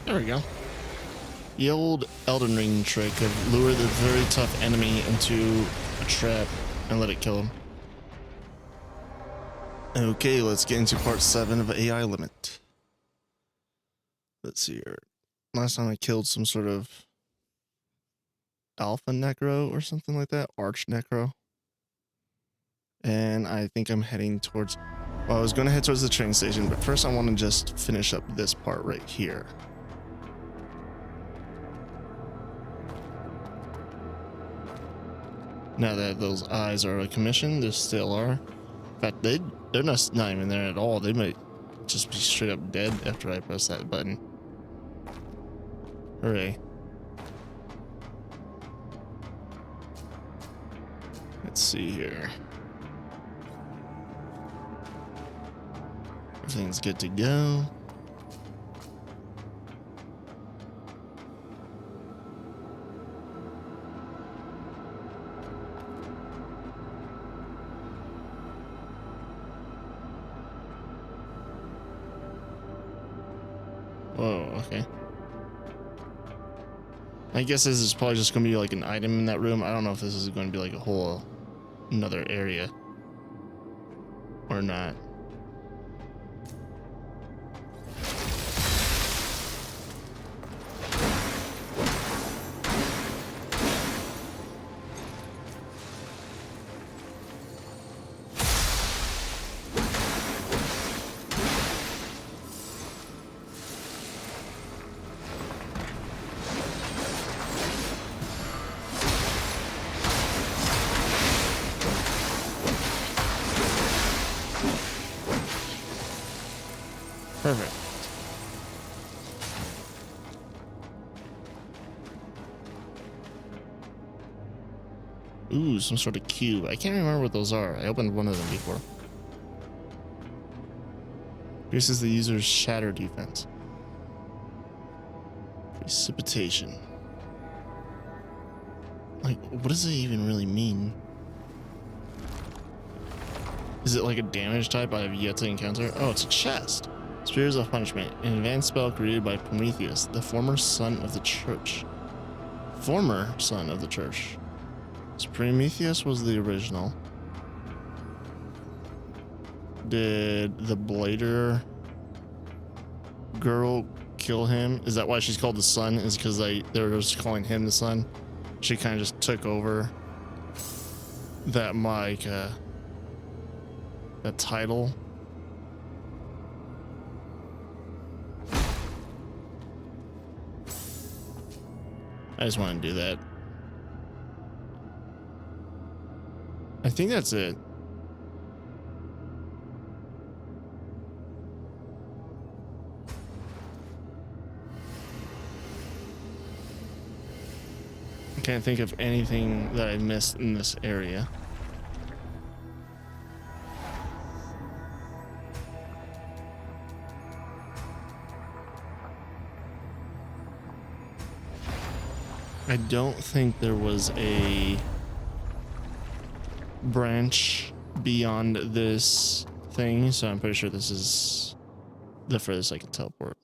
There we go. The old Elden Ring trick of lure the very tough enemy into a trap and let it kill him. Okay, let's get into part 7 of AI Limit. Let's see here. Last time I killed some sort of alpha necro or something like that, arch necro. And I think I'm heading towards, well, I was going to head towards the train station, but first I want to just finish up this part right here. Now that those eyes are a commission, they still are. In fact, they're not even there at all. They might just be straight up dead after I press that button. Hooray. Let's see here. Everything's good to go. Whoa, okay. I guess this is probably just going to be like an item in that room. I don't know if this is going to be like a whole another area or not. Perfect. Ooh, some sort of cube. I can't remember what those are. I opened one of them before. Increases the user's shatter defense. Precipitation. Like, what does it even really mean? Is it like a damage type I have yet to encounter? Oh, it's a chest. Spears of Punishment, an advanced spell created by Prometheus, the former son of the church. Former son of the church. So Prometheus was the original. Did the Blader girl kill him? Is that why she's called the son? Is because they were just calling him the son? She kind of just took over that that title. I just want to do that. I think that's it. I can't think of anything that I missed in this area. I don't think there was a branch beyond this thing, so I'm pretty sure this is the furthest I can teleport.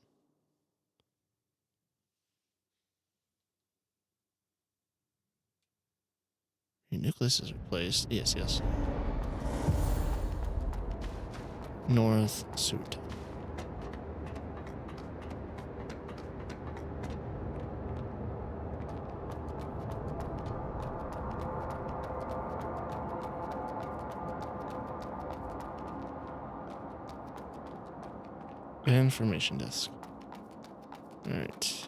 Your nucleus is replaced. Yes, yes. North suit. Information desk. All right.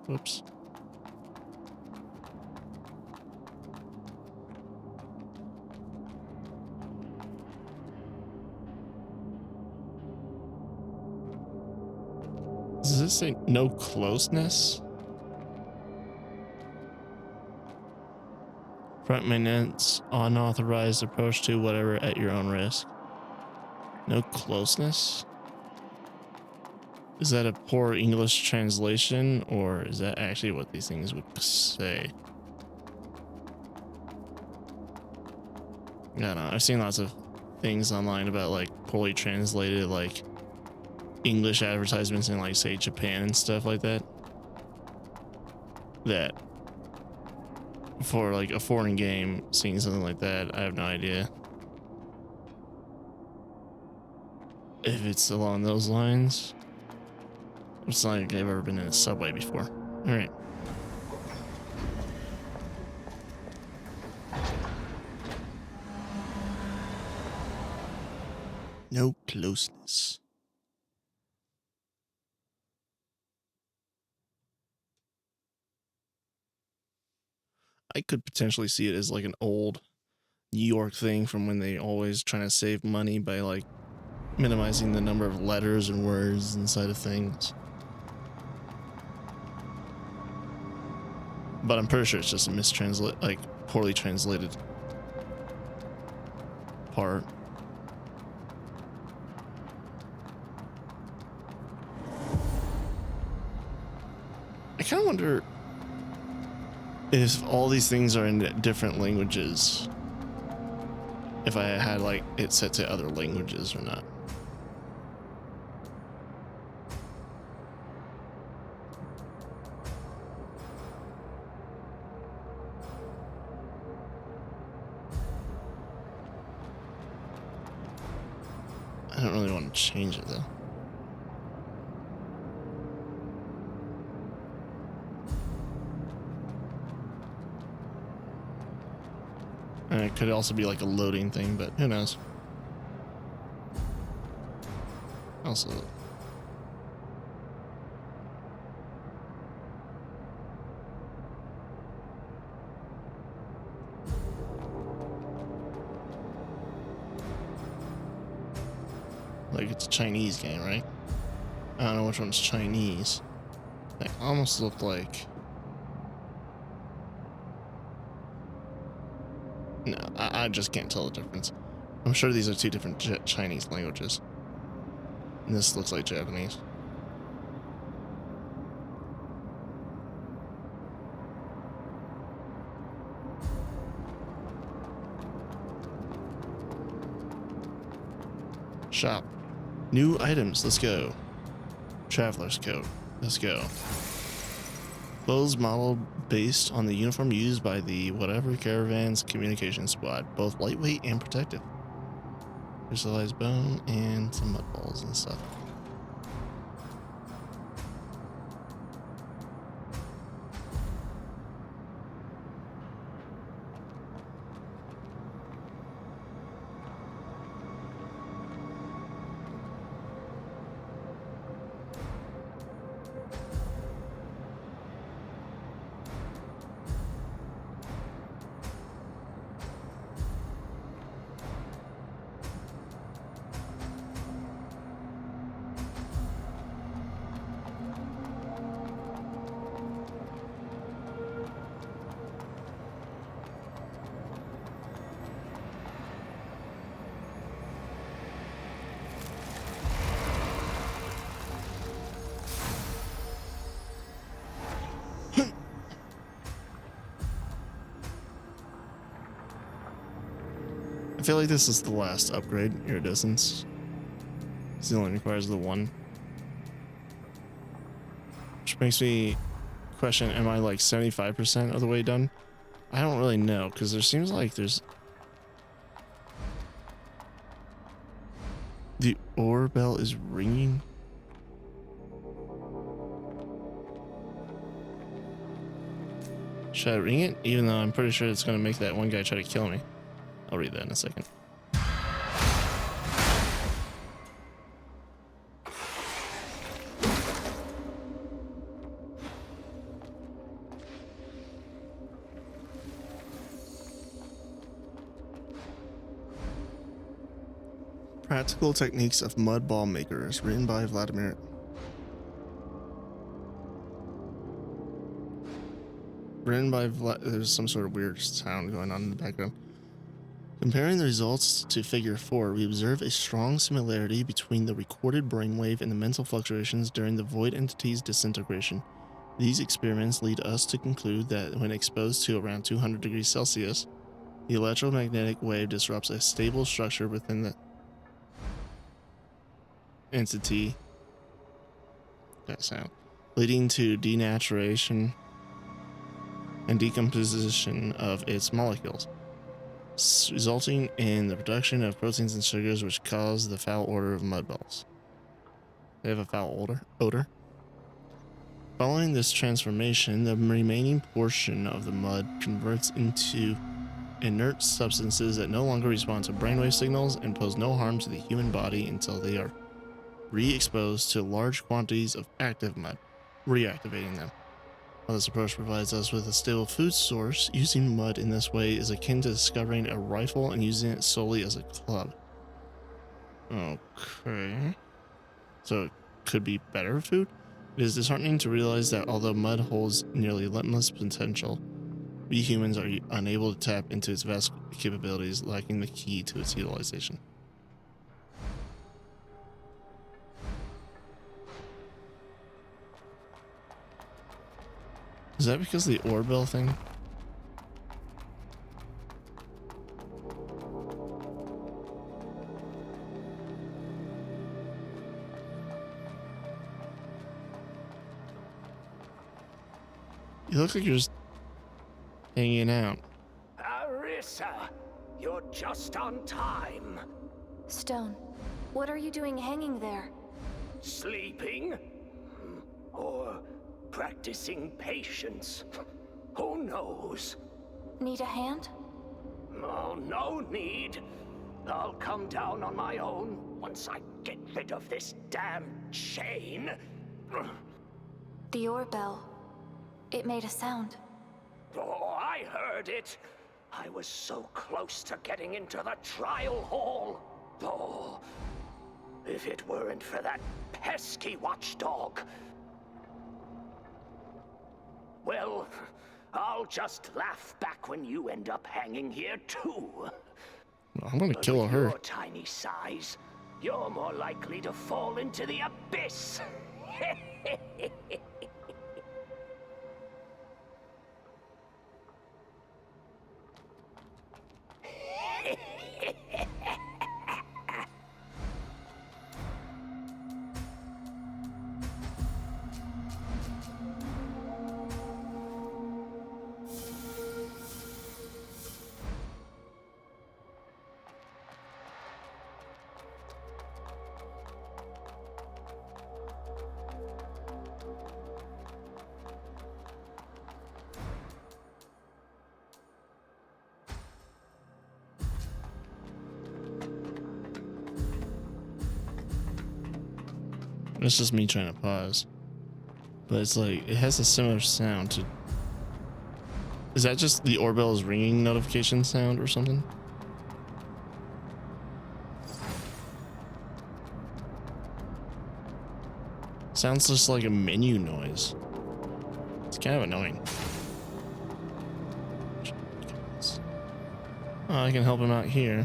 Whoops. Does this say no closeness? Front maintenance, unauthorized approach to whatever at your own risk. No closeness? Is that a poor English translation, or is that actually what these things would say? I don't know. I've seen lots of things online about like poorly translated, like English advertisements in like say Japan and stuff like that. That for like a foreign game, seeing something like that, I have no idea if it's along those lines. It's not like I've ever been in a subway before. All right. No closeness. I could potentially see it as like an old New York thing from when they always trying to save money by like minimizing the number of letters and words inside of things. But I'm pretty sure it's just a mistranslate, like poorly translated part. I kind of wonder if all these things are in different languages, if I had like it set to other languages or not. I don't really want to change it though. And it could also be like a loading thing, but who knows? Also, like it's a Chinese game, right? I don't know which one's Chinese. They almost look like. No, I just can't tell the difference. I'm sure these are two different Chinese languages. And this looks like Japanese. Shop. New items, let's go. Traveler's coat, let's go. Clothes model based on the uniform used by the whatever caravan's communication squad, both lightweight and protective. Crystallized bone and some mud balls and stuff. I feel like this is the last upgrade, iridescence. It only requires the one. Which makes me question, am I like 75% of the way done? I don't really know, because there seems like there's... The ore bell is ringing? Should I ring it? Even though I'm pretty sure it's going to make that one guy try to kill me. I'll read that in a second. Practical Techniques of Mud Ball Makers, written by Vladimir. There's some sort of weird sound going on in the background. Comparing the results to figure 4, we observe a strong similarity between the recorded brainwave and the mental fluctuations during the void entity's disintegration. These experiments lead us to conclude that when exposed to around 200 degrees Celsius, the electromagnetic wave disrupts a stable structure within the entity that sound, leading to denaturation and decomposition of its molecules, resulting in the production of proteins and sugars which cause the foul odor of mud balls. They have a foul odor. Following this transformation, the remaining portion of the mud converts into inert substances that no longer respond to brainwave signals and pose no harm to the human body until they are re-exposed to large quantities of active mud, reactivating them. While this approach provides us with a stable food source, using mud in this way is akin to discovering a rifle and using it solely as a club. Okay. So it could be better food? It is disheartening to realize that although mud holds nearly limitless potential, we humans are unable to tap into its vast capabilities, lacking the key to its utilization. Is that because of the ore bell thing? You look like you're just hanging out. Arissa, you're just on time. Stone, what are you doing hanging there? Sleeping? Or practicing patience? Who knows? Need a hand? Oh, no need. I'll come down on my own once I get rid of this damn chain. The ore bell. It made a sound. Oh, I heard it. I was so close to getting into the trial hall. Oh, if it weren't for that pesky watchdog. Well, I'll just laugh back when you end up hanging here too. I'm gonna kill her. With your tiny size, you're more likely to fall into the abyss. It's just me trying to pause. But it's like, it has a similar sound to... Is that just the ore bell's ringing notification sound or something? Sounds just like a menu noise. It's kind of annoying. Oh, I can help him out here.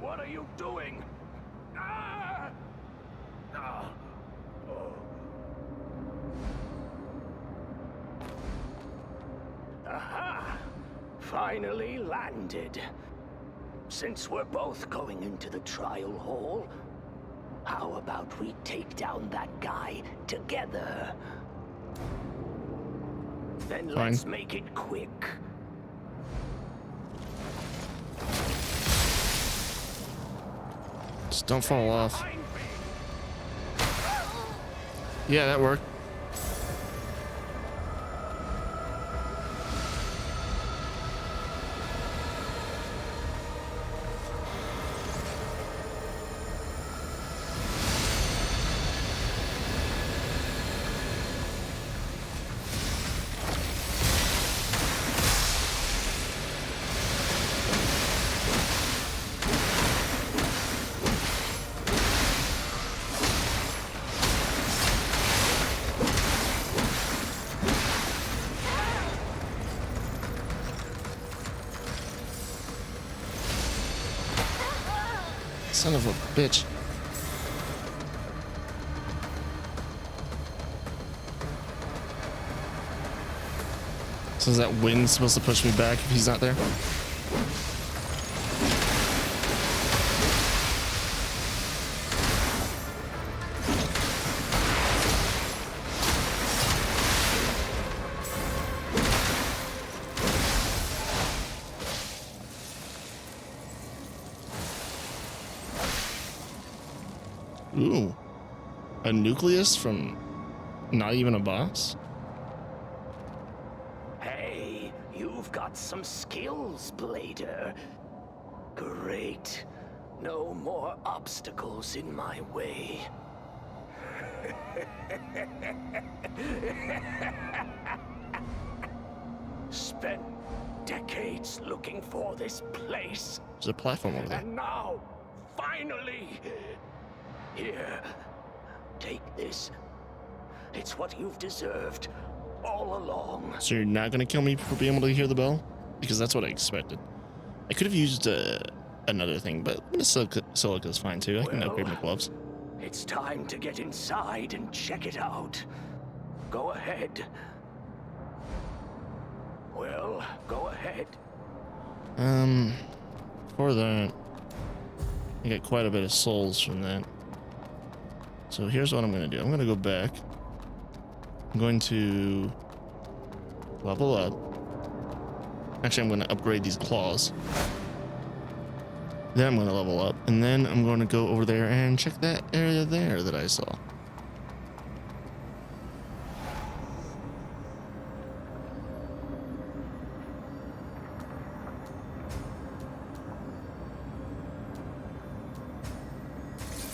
What are you doing? Ah! Ah! Oh. Aha! Finally landed. Since we're both going into the trial hall, how about we take down that guy together? Then let's make it quick. Just don't fall off. Yeah, that worked. Son of a bitch. So is that wind supposed to push me back if he's not there? Ooh. A nucleus from not even a boss? Hey, you've got some skills, Blader. Great. No more obstacles in my way. Spent decades looking for this place. There's a platform over there. And now, finally, here, take this. It's what you've deserved all along. So you're not gonna kill me for being able to hear the bell? Because that's what I expected. I could have used another thing, but silica's fine too. I can upgrade my gloves. It's time to get inside and check it out. Go ahead. Well, go ahead. For that, I got quite a bit of souls from that. So here's what I'm gonna do. I'm gonna go back. I'm going to level up. Actually, I'm going to upgrade these claws. Then I'm going to level up. And then I'm going to go over there and check that area there that I saw.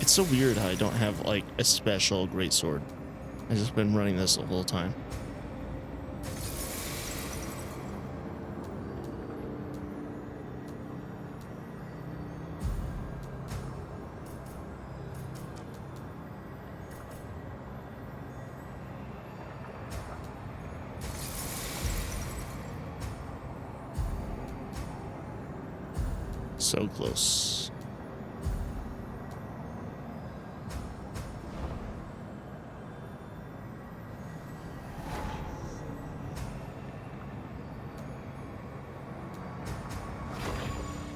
It's so weird how I don't have like a special greatsword. I've just been running this the whole time. So close.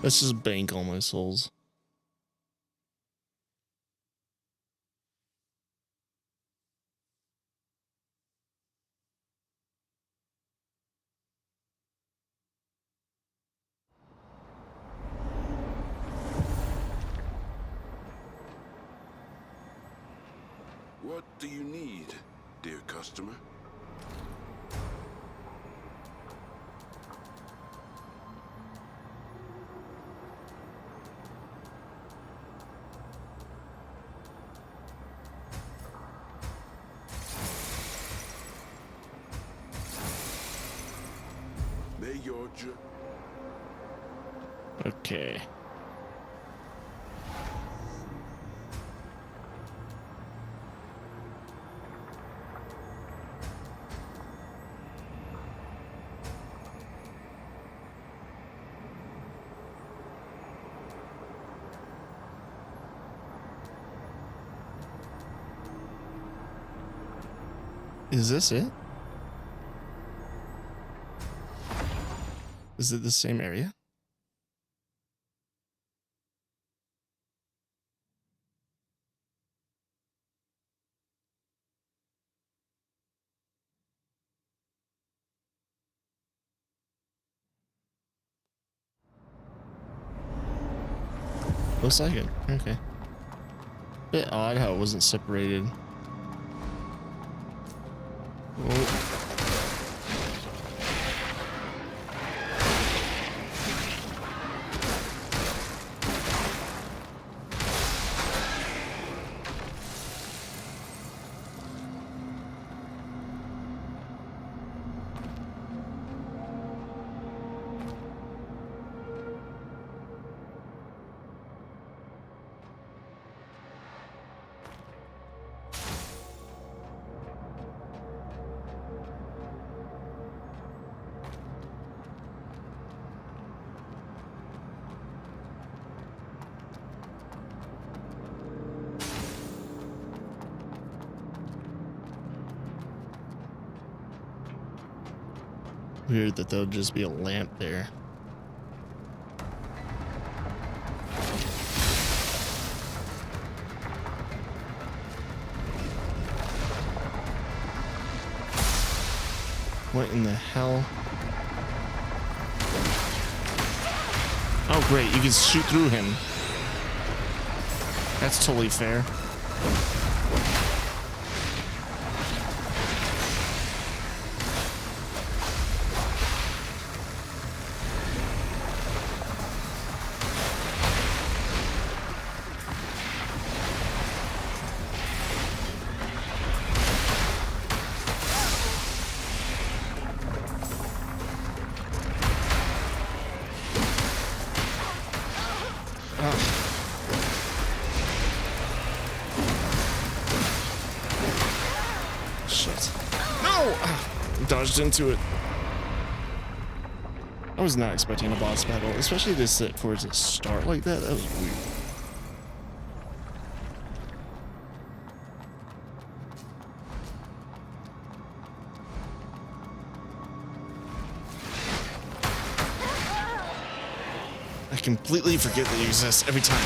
Let's just bank all my souls. What do you need, dear customer? May your Okay. Is this it? Is it the same area? Looks like it. Okay. Bit odd how it wasn't separated. Oh. Weird that there'll just be a lamp there. What in the hell? Oh great, you can shoot through him. That's totally fair. Shit. No! Dodged into it. I was not expecting a boss battle, especially to sit for it to start like that. That was weird. I completely forget that you exist every time.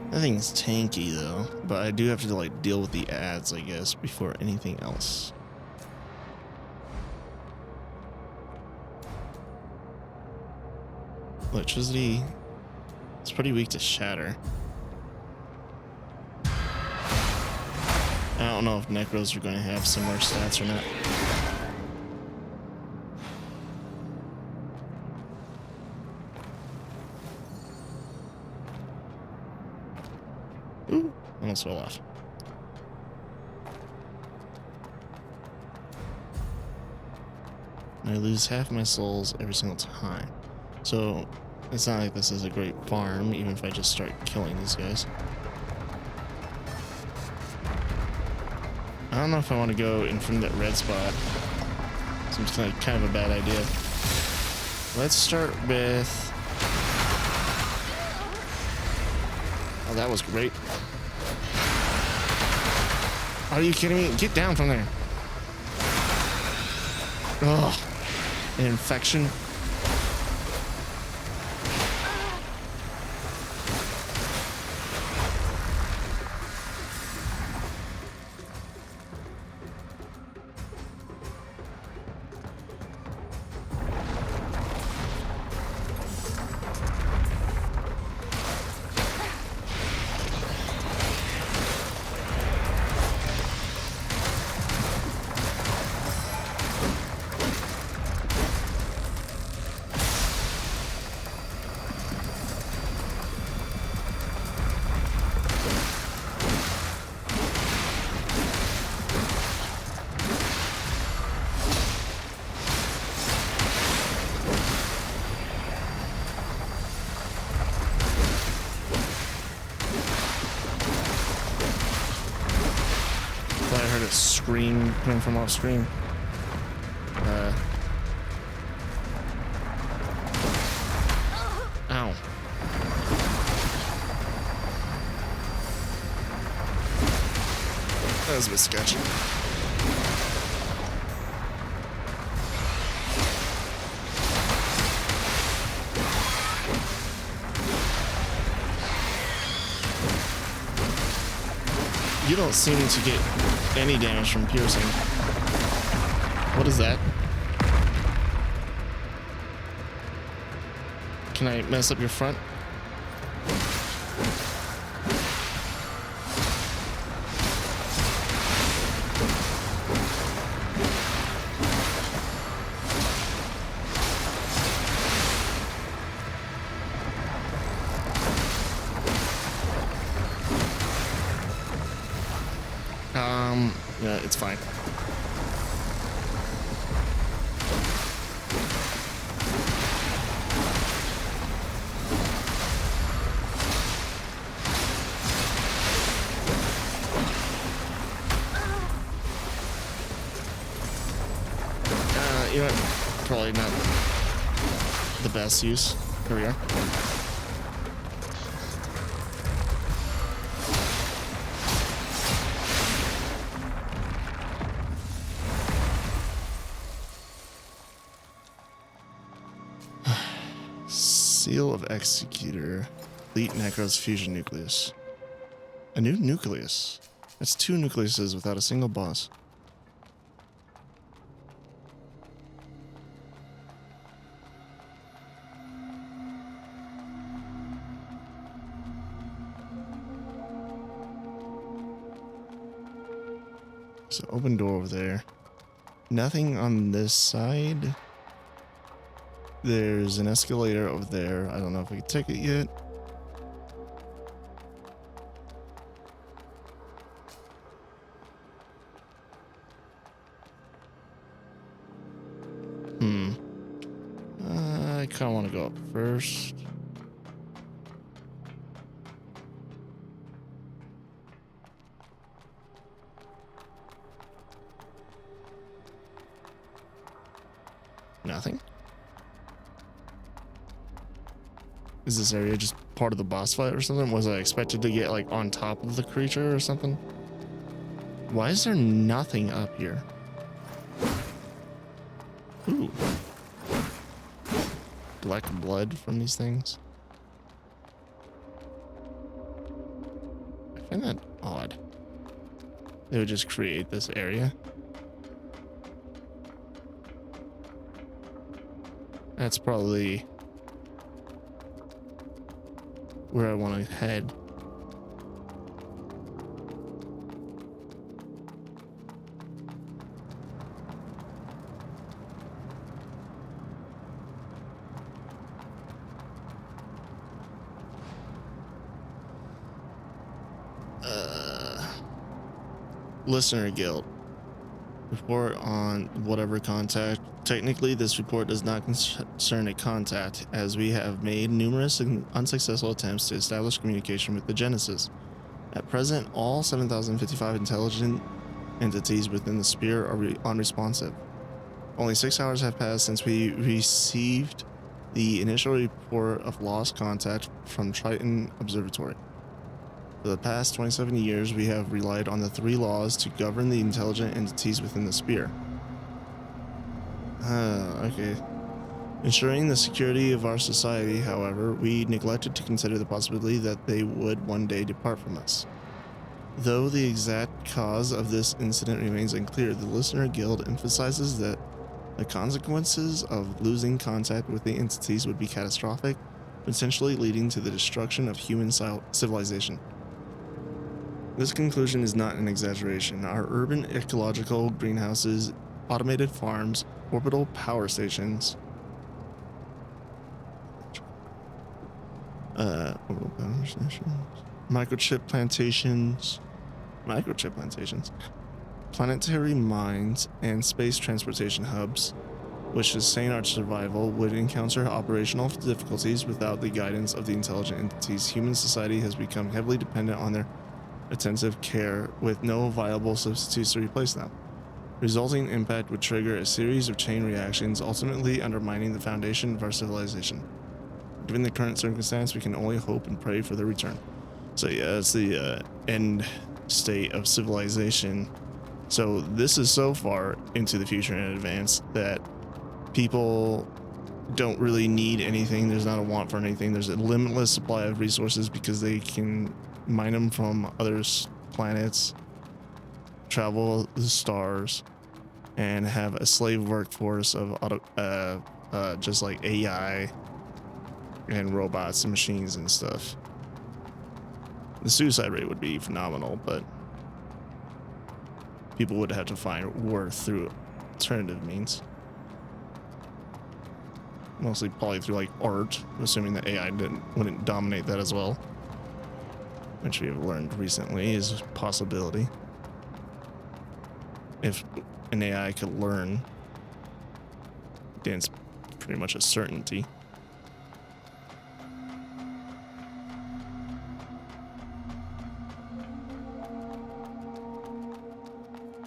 That thing's tanky though, but I do have to like deal with the ads, I guess, before anything else. Electricity, it's pretty weak to shatter. I don't know if Necros are going to have similar stats or not. Ooh, almost fell off. I lose half my souls every single time. So it's not like this is a great farm, even if I just start killing these guys. I don't know if I want to go in front of that red spot. Seems like kind of a bad idea. Let's start with... Oh, that was great. Are you kidding me? Get down from there. Ugh. An infection. Scream coming from off screen. Ow. That was a bit sketchy. You don't seem to get any damage from piercing. What is that? Can I mess up your front? Yeah, it's fine. You know what? Probably not the best use. Here we are. Seal of Executor. Elite Necros Fusion Nucleus. A new nucleus. That's 2 nucleuses without a single boss. So open door over there. Nothing on this side. There's an escalator over there. I don't know if we can take it yet. I kind of want to go up first. Nothing. Is this area just part of the boss fight or something? Was I expected to get like on top of the creature or something? Why is there nothing up here? Ooh. Black blood from these things. I find that odd. They would just create this area. That's probably where I want to head. Listener Guild. Report on whatever contact. Technically, this report does not concern a contact, as we have made numerous and unsuccessful attempts to establish communication with the Genesis. At present, all 7,055 intelligent entities within the sphere are unresponsive. Only 6 hours have passed since we received the initial report of lost contact from Triton Observatory. For the past 27 years, we have relied on the 3 laws to govern the intelligent entities within the sphere. Okay. Ensuring the security of our society, however, we neglected to consider the possibility that they would one day depart from us. Though the exact cause of this incident remains unclear, the Listener Guild emphasizes that the consequences of losing contact with the entities would be catastrophic, potentially leading to the destruction of human civilization. This conclusion is not an exaggeration. Our urban ecological greenhouses, automated farms, orbital power stations, microchip plantations, planetary mines, and space transportation hubs, which sustain our survival, would encounter operational difficulties without the guidance of the intelligent entities. Human society has become heavily dependent on their attentive care, with no viable substitutes to replace them. Resulting impact would trigger a series of chain reactions, ultimately undermining the foundation of our civilization. Given the current circumstance, we can only hope and pray for their return. So yeah, it's the end state of civilization. So this is so far into the future in advance that people don't really need anything. There's not a want for anything. There's a limitless supply of resources because they can mine them from other planets, travel the stars, and have a slave workforce of just like AI and robots and machines and stuff. The suicide rate would be phenomenal, but people would have to find worth through alternative means. Mostly probably through like art, assuming that AI wouldn't dominate that as well. Which we have learned recently is a possibility. If an AI could learn, then it's pretty much a certainty.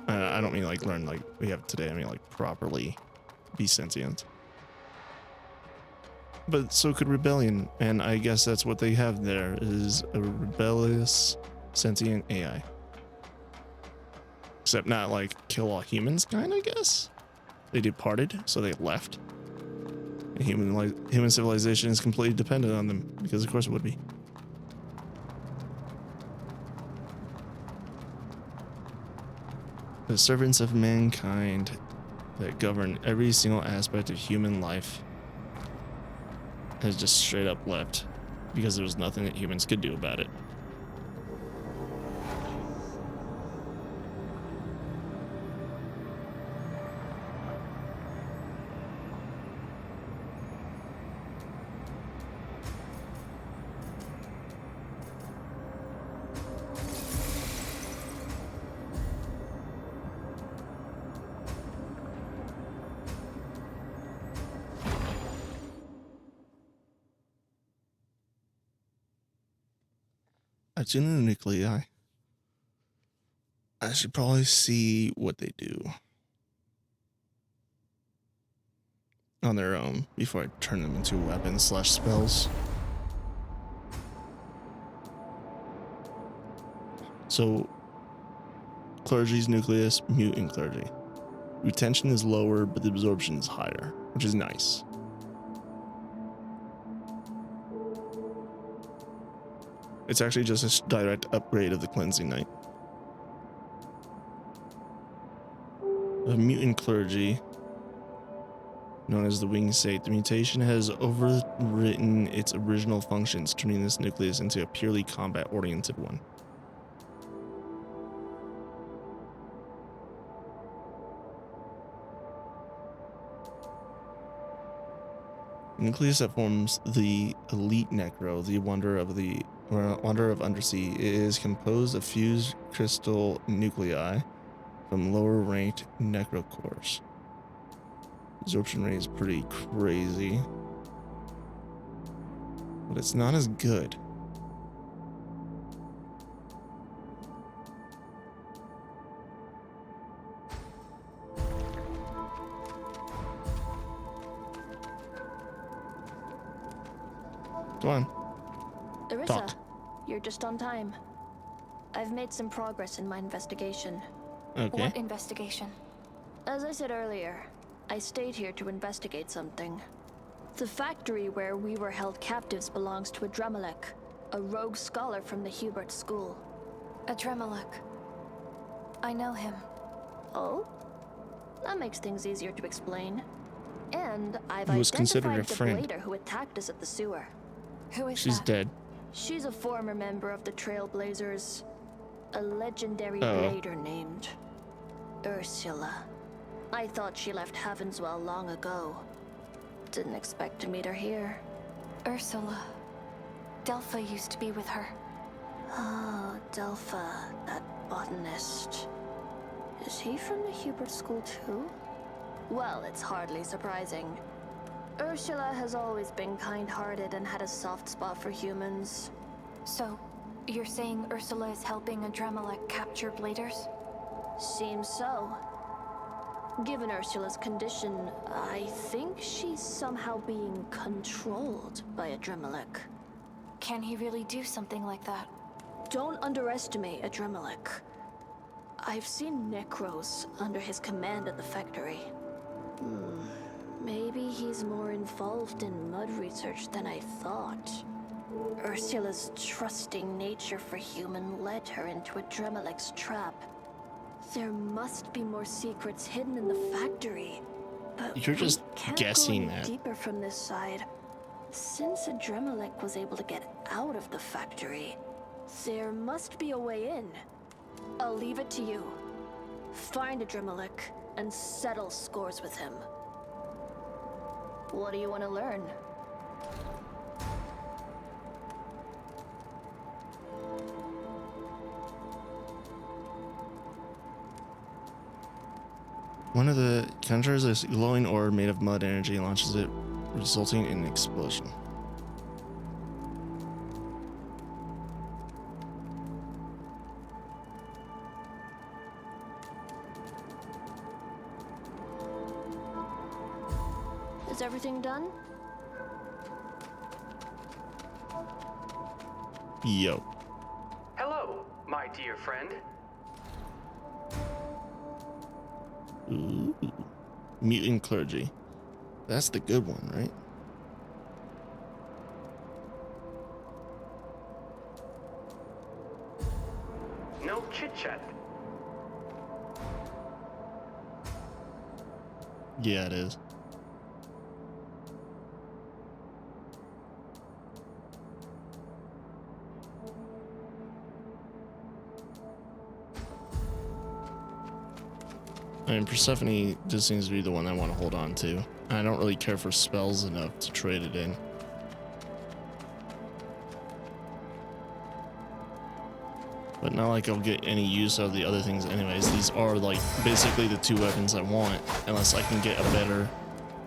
I don't mean like learn like we have today. I mean like properly be sentient. But so could rebellion, and I guess that's what they have there, is a rebellious sentient AI. Except not like kill all humans kind, I guess. They departed, so they left. And human civilization is completely dependent on them, because of course it would be. The servants of mankind that govern every single aspect of human life has just straight up left because there was nothing that humans could do about it. I've seen the nuclei. I should probably see what they do on their own before I turn them into weapons / spells. So, clergy's nucleus, mutant clergy. Retention is lower, but the absorption is higher, which is nice. It's actually just a direct upgrade of the cleansing knight. A mutant clergy, known as the winged sate, the mutation has overwritten its original functions, turning this nucleus into a purely combat-oriented one. The nucleus that forms the elite necro, the wonder of undersea, is composed of fused crystal nuclei from lower ranked necrocores. Absorption rate is pretty crazy, but it's not as good. Come on. Arissa, Talk. you're just on time. I've made some progress in my investigation. Okay. What investigation? As I said earlier, I stayed here to investigate something. The factory where we were held captives belongs to Adremalek, a rogue scholar from the Hubert School. Adremalek. I know him. Oh? That makes things easier to explain. And I've He was considered identified a the friend. blader who attacked us at the sewer. Who is She's that? dead. She's a former member of the Trailblazers. A legendary Oh. blader named Ursula. I thought she left Havenswell long ago. Didn't expect to meet her here. Ursula. Delpha used to be with her. Ah, Delpha, that botanist. Is he from the Hubert School too? Well, it's hardly surprising. Ursula has always been kind-hearted and had a soft spot for humans. So, you're saying Ursula is helping Adremalek capture bladers? Seems so. Given Ursula's condition, I think she's somehow being controlled by Adremalek. Can he really do something like that? Don't underestimate Adremalek. I've seen Necros under his command at the factory. Maybe he's more involved in mud research than I thought. Ursula's trusting nature for human led her into Adremalek's trap. There must be more secrets hidden in the factory. But You're just we can't guessing go any that. deeper from this side. Since Adremalek was able to get out of the factory, there must be a way in. I'll leave it to you. Find Adremalek and settle scores with him. What do you want to learn? One of the conjures a glowing orb made of mud energy and launches it, resulting in an explosion. Is everything done? Yo. Hello, my dear friend. Ooh. Mutant clergy. That's the good one, right? No chit-chat. Yeah, it is. I mean, Persephone just seems to be the one I want to hold on to. I don't really care for spells enough to trade it in. But not like I'll get any use out of the other things anyways. These are like basically the two weapons I want, unless I can get a better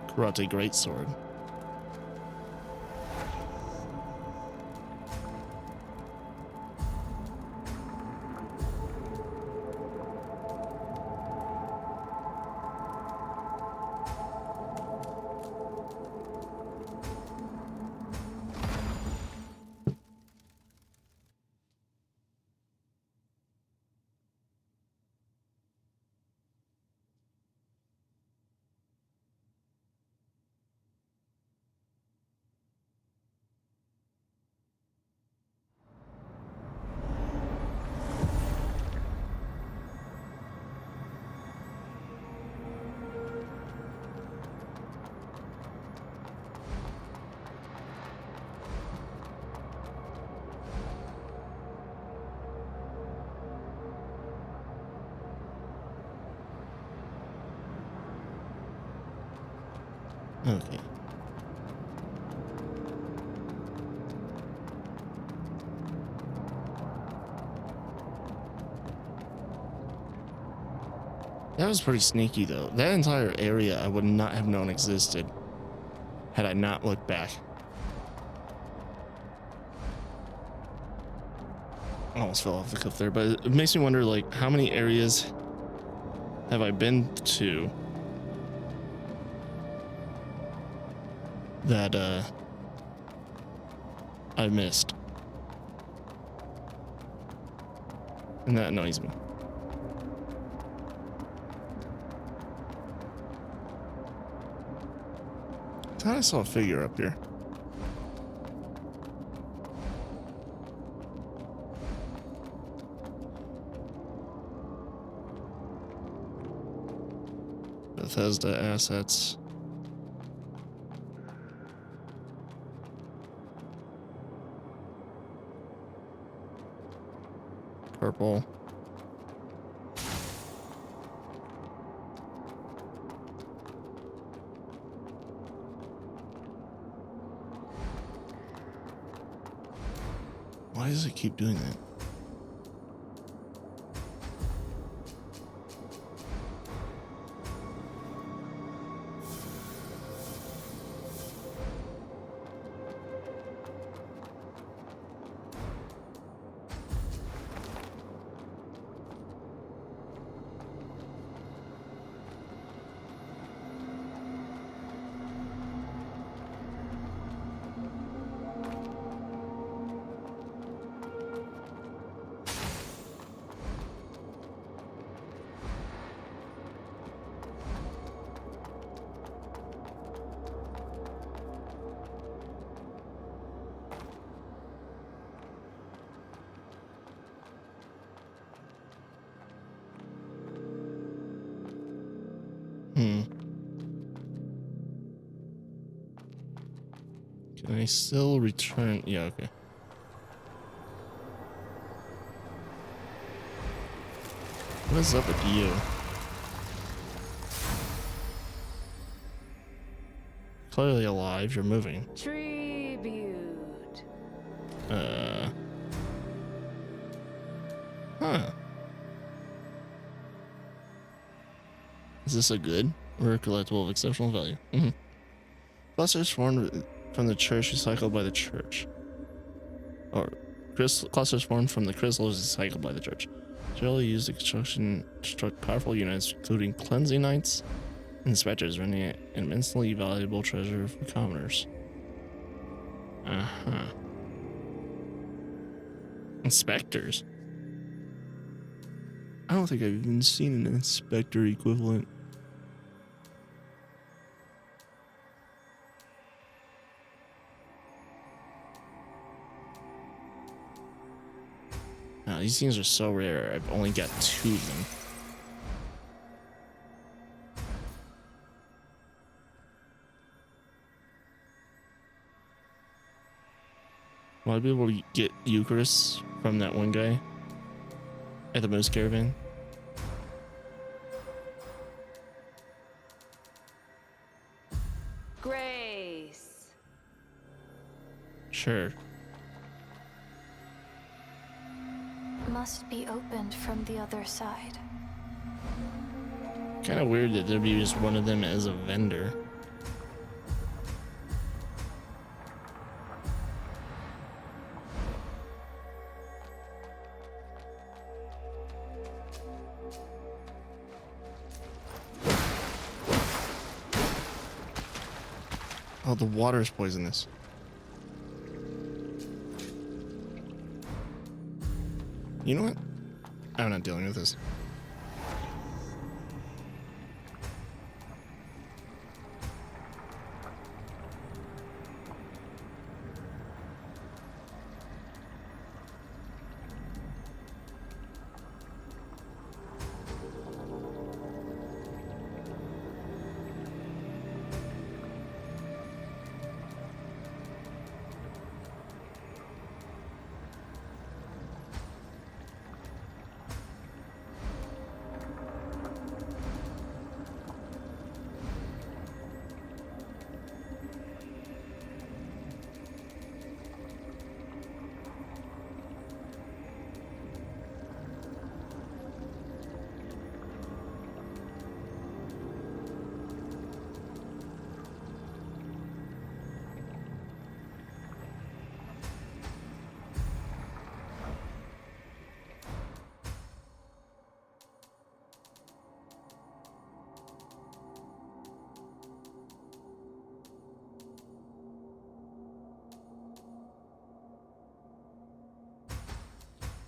karate greatsword. Okay. That was pretty sneaky though. That entire area I would not have known existed had I not looked back. I almost fell off the cliff there, but it makes me wonder, like, how many areas have I been to that I missed? And that annoys me. I thought I saw a figure up here. Bethesda assets. Purple. Why does it keep doing that? Can I still return? Yeah, okay. What is up with you? Clearly alive, you're moving. Tribute. Huh. Is this a good or a collectible of exceptional value? Mm-hmm. Clusters formed from the church recycled by the church. Or clusters formed from the crystals recycled by the church. Generally used to construct powerful units, including cleansing knights and inspectors, rendering it an immensely valuable treasure for commoners. Uh-huh. Inspectors? I don't think I've even seen an inspector equivalent. Wow, these things are so rare. I've only got 2 of them. Will I be able to get Eucharist from that one guy at the Moose Caravan? Grace. Sure. Must be opened from the other side. Kind of weird that there'd be just one of them as a vendor. Oh, the water is poisonous. You know what? I'm not dealing with this.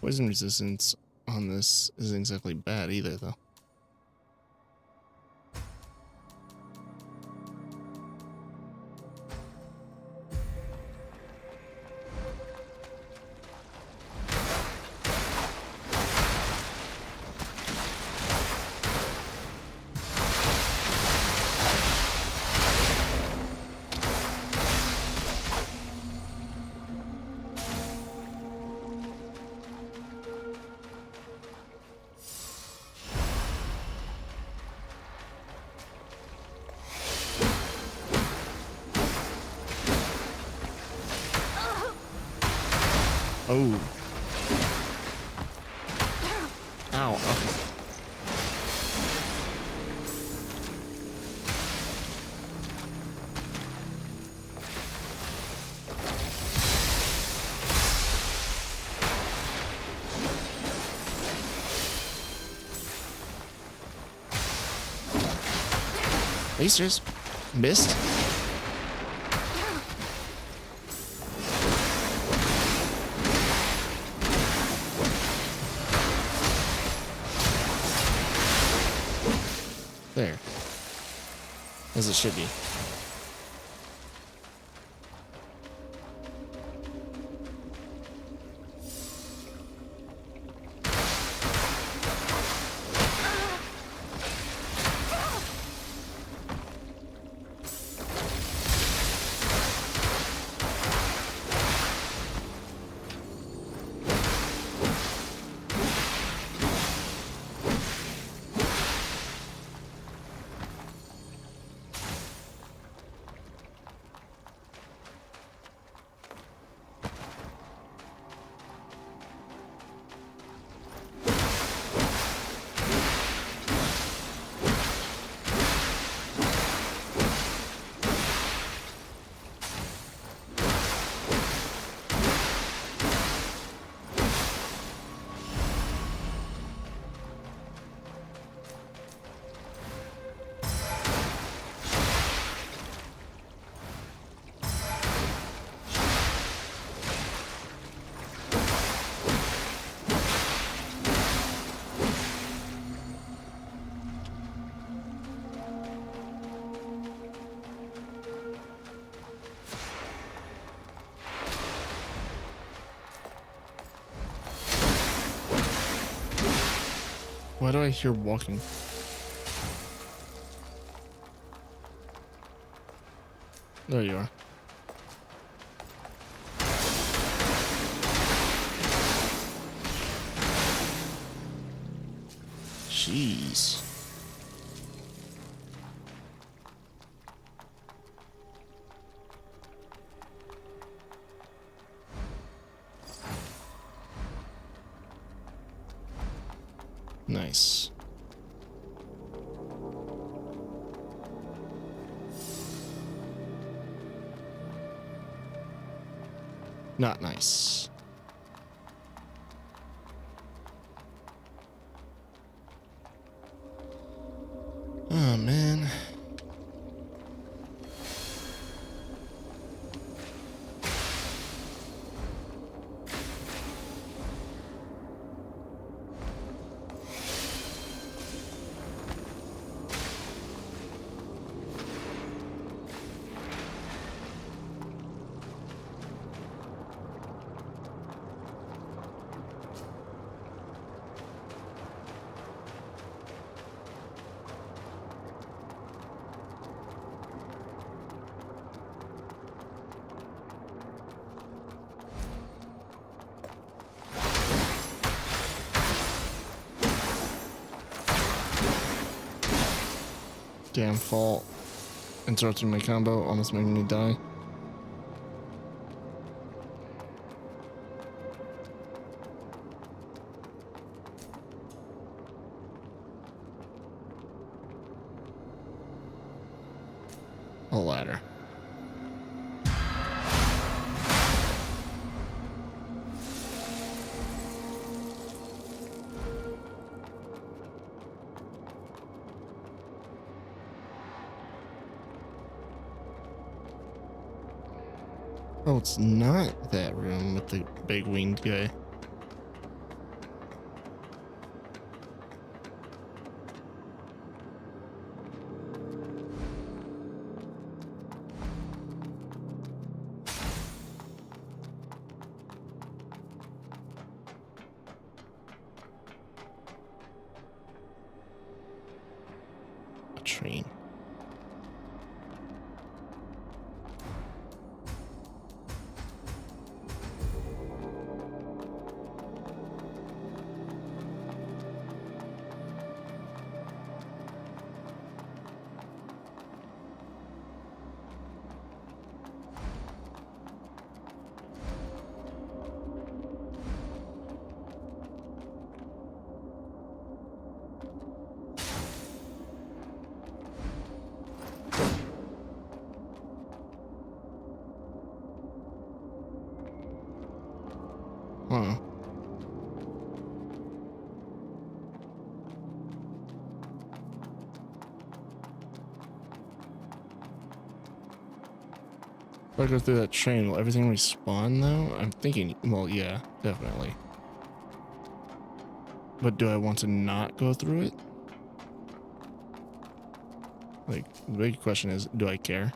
Poison resistance on this isn't exactly bad either, though. Oh. Ow. Okay. Are you serious? Missed? There. As it should be. Why do I hear walking? There you are. Jeez. Nice. Not nice. Oh, man. Damn fault. Interrupting my combo, almost making me die. A ladder. Oh, it's not that room with the big winged guy. A train. Huh. If I go through that train, will everything respawn though? I'm thinking, well, yeah, definitely. But do I want to not go through it? Like, the big question is, do I care?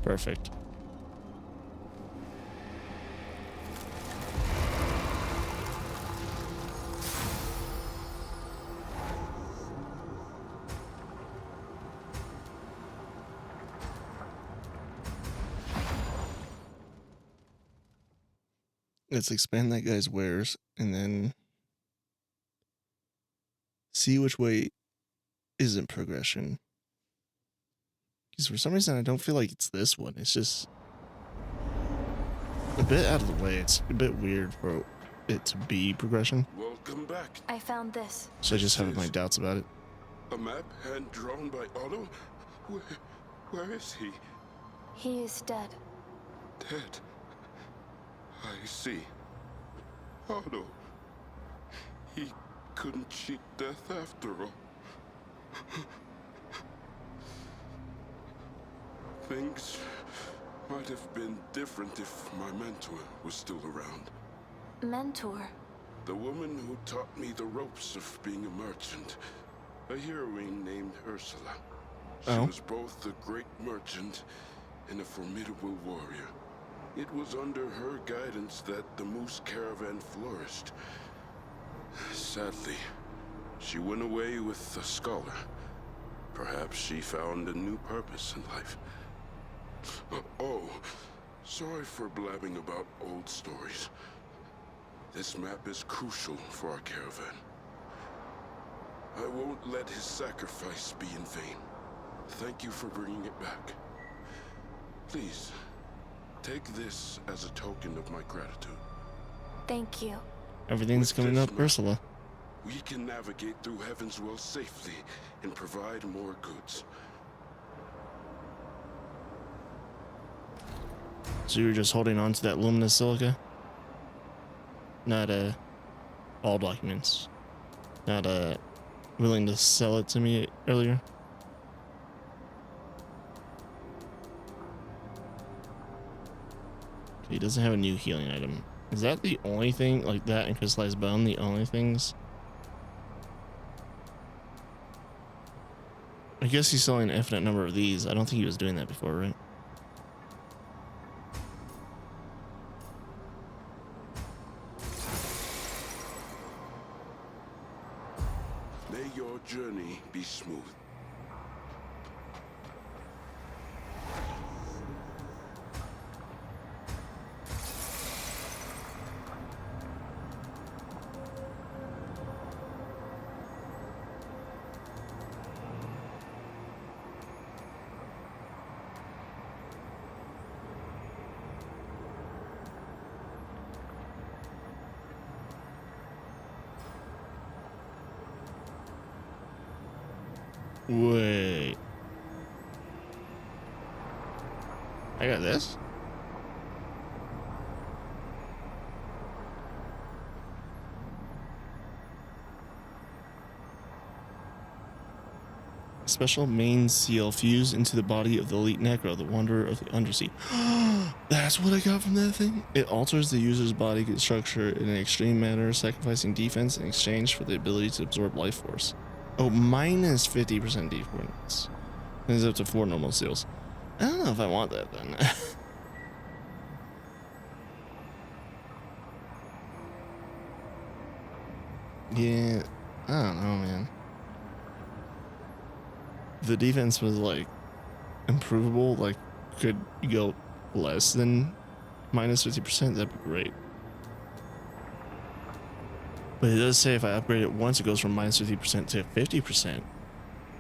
Perfect. Let's expand that guy's wares and then see which way isn't progression. Because for some reason I don't feel like it's this one. It's just a bit out of the way. It's a bit weird for it to be progression. Welcome back. I found this. So I just have my doubts about it. A map hand drawn by Otto? Where is he? He is dead. Dead. I see. Otto. He couldn't cheat death after all. Things might have been different if my mentor was still around. Mentor? The woman who taught me the ropes of being a merchant. A heroine named Ursula. She Oh. was both a great merchant and a formidable warrior. It was under her guidance that the moose caravan flourished. Sadly, she went away with a scholar. Perhaps she found a new purpose in life. Oh, sorry for blabbing about old stories. This map is crucial for our caravan. I won't let his sacrifice be in vain. Thank you for bringing it back. Please, take this as a token of my gratitude. Thank you. Everything's coming up, Ursula. We can navigate through Heaven's Well safely and provide more goods. So you're just holding on to that luminous silica? Not all documents. Not willing to sell it to me earlier. He doesn't have a new healing item. Is that the only thing, like that and crystallized bone, the only things? I guess he's selling an infinite number of these. I don't think he was doing that before, right? May your journey be smooth. Wait. I got this? Special main seal fused into the body of the elite Necro, the Wanderer of the Undersea. That's what I got from that thing? It alters the user's body structure in an extreme manner, sacrificing defense in exchange for the ability to absorb life force. Oh, minus 50% defense. And it's up to 4 normal seals. I don't know if I want that then. Yeah, I don't know, man. The defense was like improvable, like could go less than minus 50%, that'd be great. But it does say if I upgrade it once, it goes from minus 50% to 50%.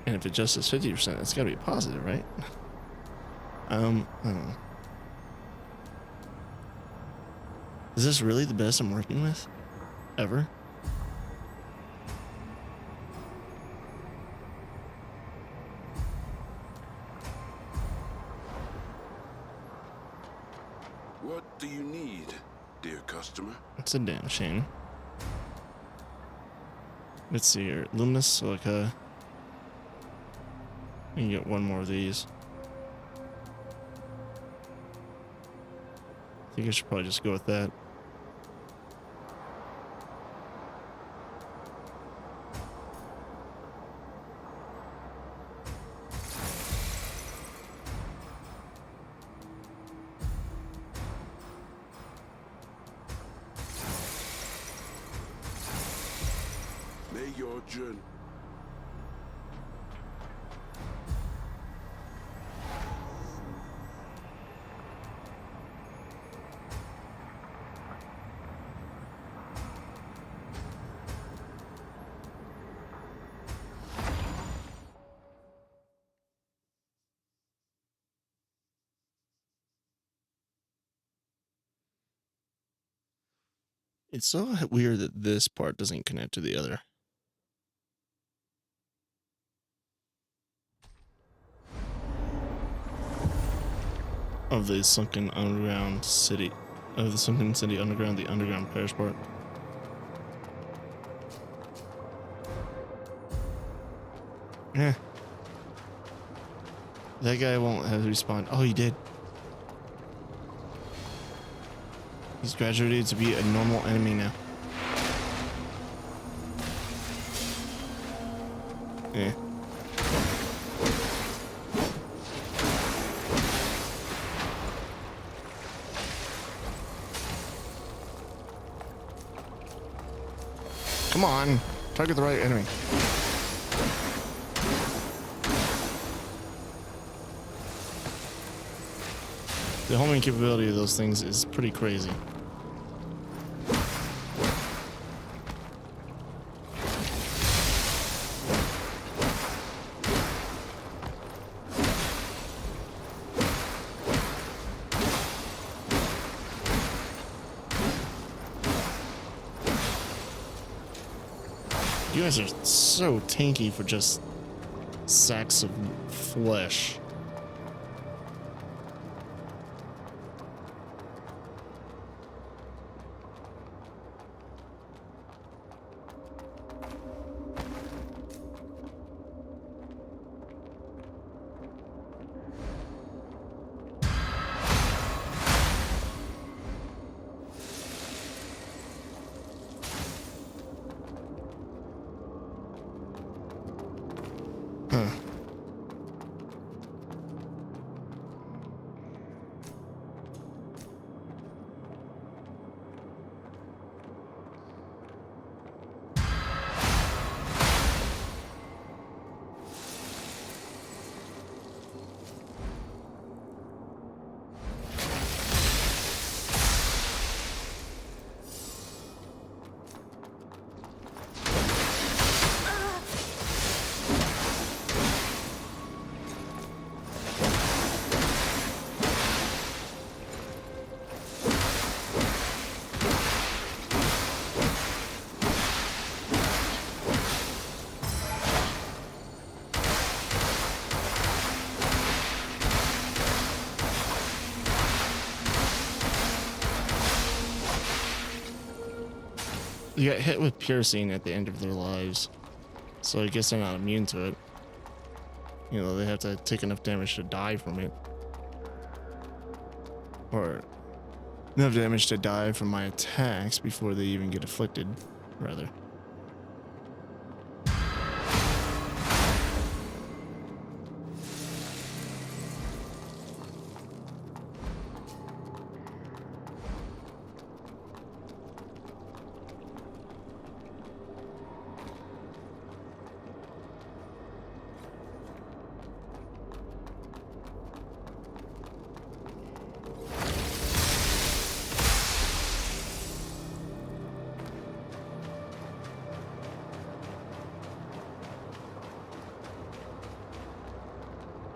And if it just is 50%, that's gotta be positive, right? I don't know. Is this really the best I'm working with? Ever? What do you need, dear customer? It's a damn shame. Let's see here. Luminous silica. You can get one more of these. I think I should probably just go with that. May your journey... It's so weird that this part doesn't connect to the other. Of the sunken underground city. Of the sunken city underground, the underground parish part. Yeah. That guy won't have respawned. Oh, he did. He's graduated to be a normal enemy now. Eh. Come on, target the right enemy. The homing capability of those things is pretty crazy. You guys are so tanky for just sacks of flesh. Huh. You got hit with piercing at the end of their lives, so I guess they're not immune to it. You know, they have to take enough damage to die from it. Or enough damage to die from my attacks before they even get afflicted, rather.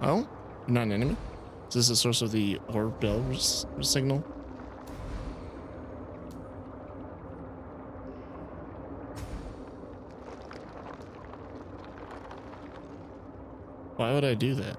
Oh? You're not an enemy? Is this the source of the orb bell signal? Why would I do that?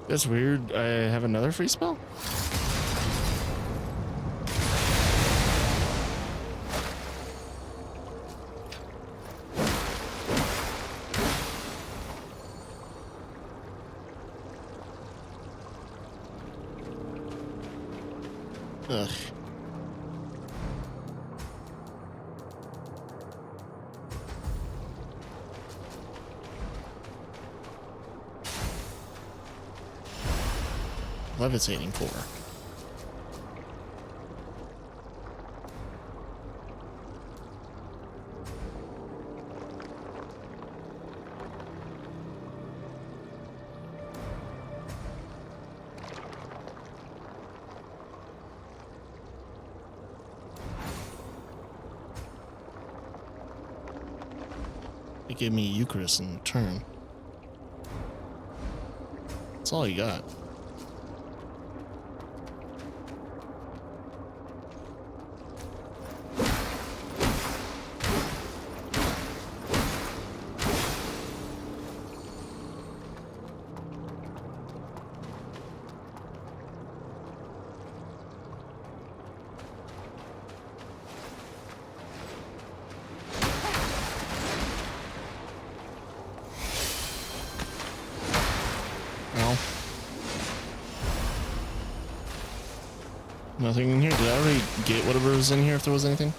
That's weird. I have another free spell? Ugh. Levitating core. It gave me Eucharist in return. That's all you got. Nothing in here? Did I already get whatever was in here if there was anything?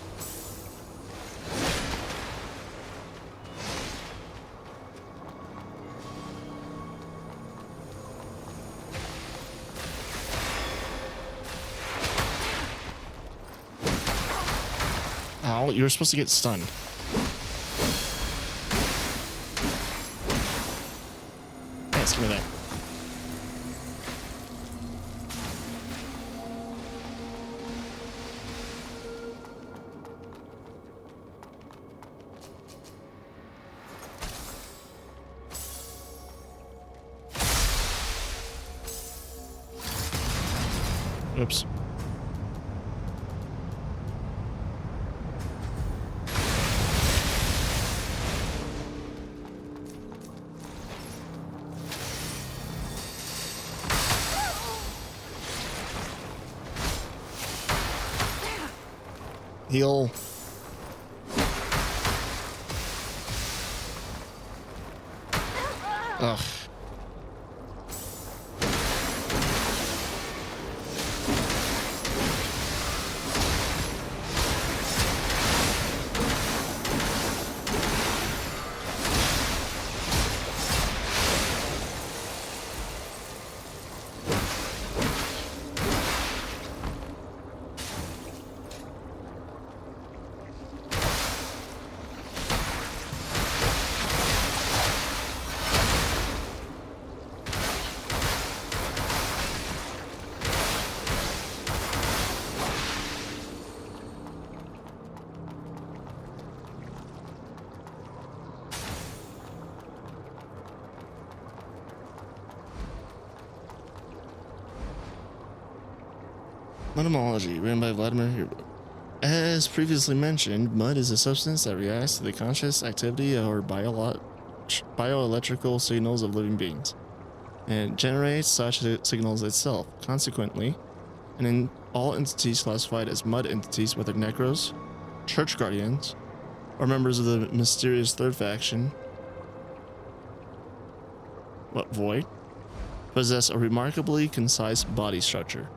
Ow, you were supposed to get stunned. Yes, give me that. Oops. Heal. Ugh. Etymology, written by Vladimir Herbo. As previously mentioned, mud is a substance that reacts to the conscious activity or bioelectrical signals of living beings, and generates such signals itself. Consequently, and in all entities classified as mud entities, whether necros, church guardians, or members of the mysterious third faction, void, possess a remarkably concise body structure.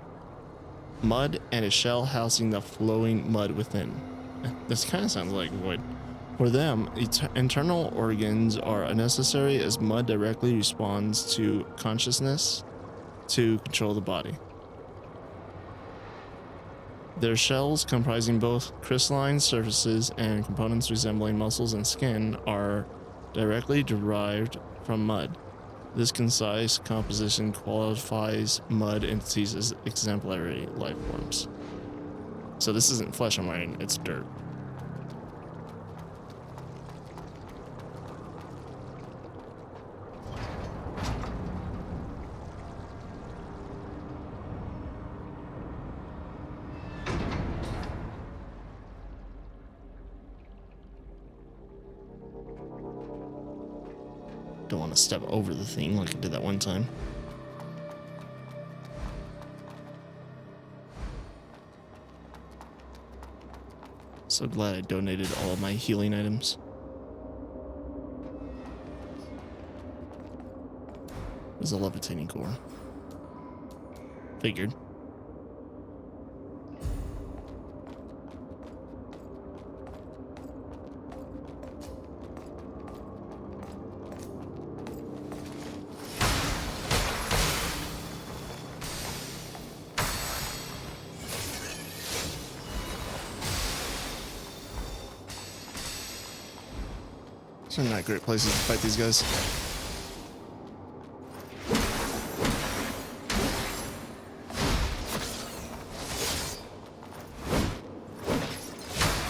Mud and a shell housing the flowing mud within. This kind of sounds like void. For them, internal organs are unnecessary as mud directly responds to consciousness to control the body. Their shells, comprising both crystalline surfaces and components resembling muscles and skin, are directly derived from mud. This concise composition qualifies mud entities as exemplary life forms. So this isn't flesh I'm wearing, it's dirt. Don't want to step over the thing like I did that one time. So glad I donated all of my healing items. There's a levitating core. Figured. These are not great places to fight these guys.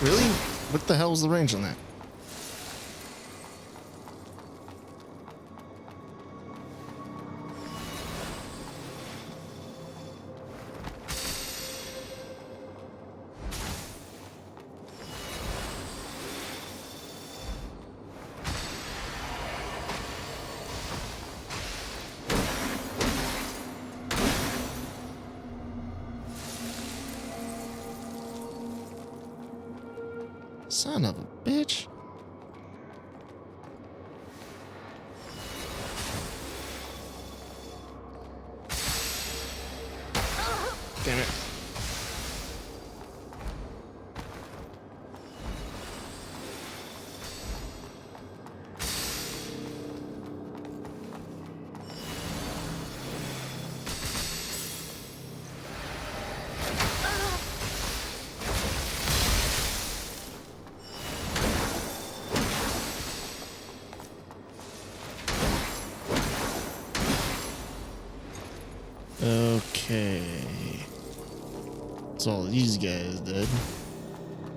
Really? What the hell was the range on that? Son of a bitch. Damn it. Okay. So all these guys did.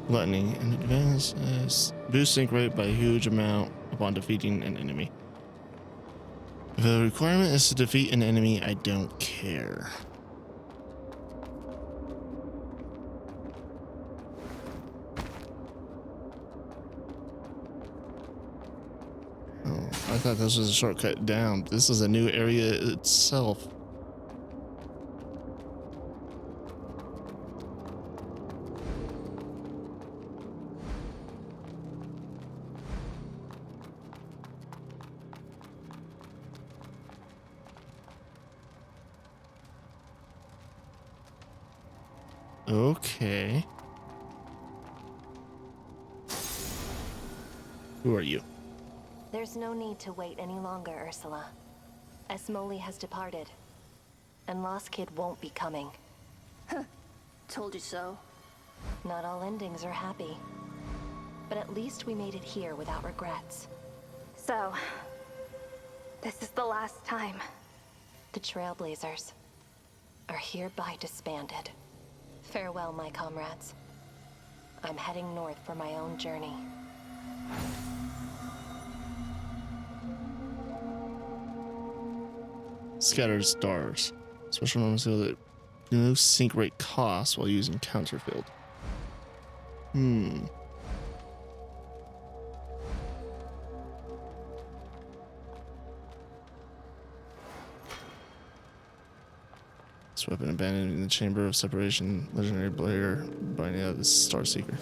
Lightning and advance boost sync rate by a huge amount upon defeating an enemy. If the requirement is to defeat an enemy, I don't care. Oh, I thought this was a shortcut down. This is a new area itself. Okay. Who are you? There's no need to wait any longer, Ursula. Esmoli has departed, and Lost Kid won't be coming. Told you so. Not all endings are happy, but at least we made it here without regrets. So, this is the last time. The Trailblazers are hereby disbanded. Farewell, my comrades. I'm heading north for my own journey. Scattered stars. Special norms so that no sync rate costs while using counterfield. This weapon abandoned in the chamber of separation. Legendary player binding out the Star Seeker.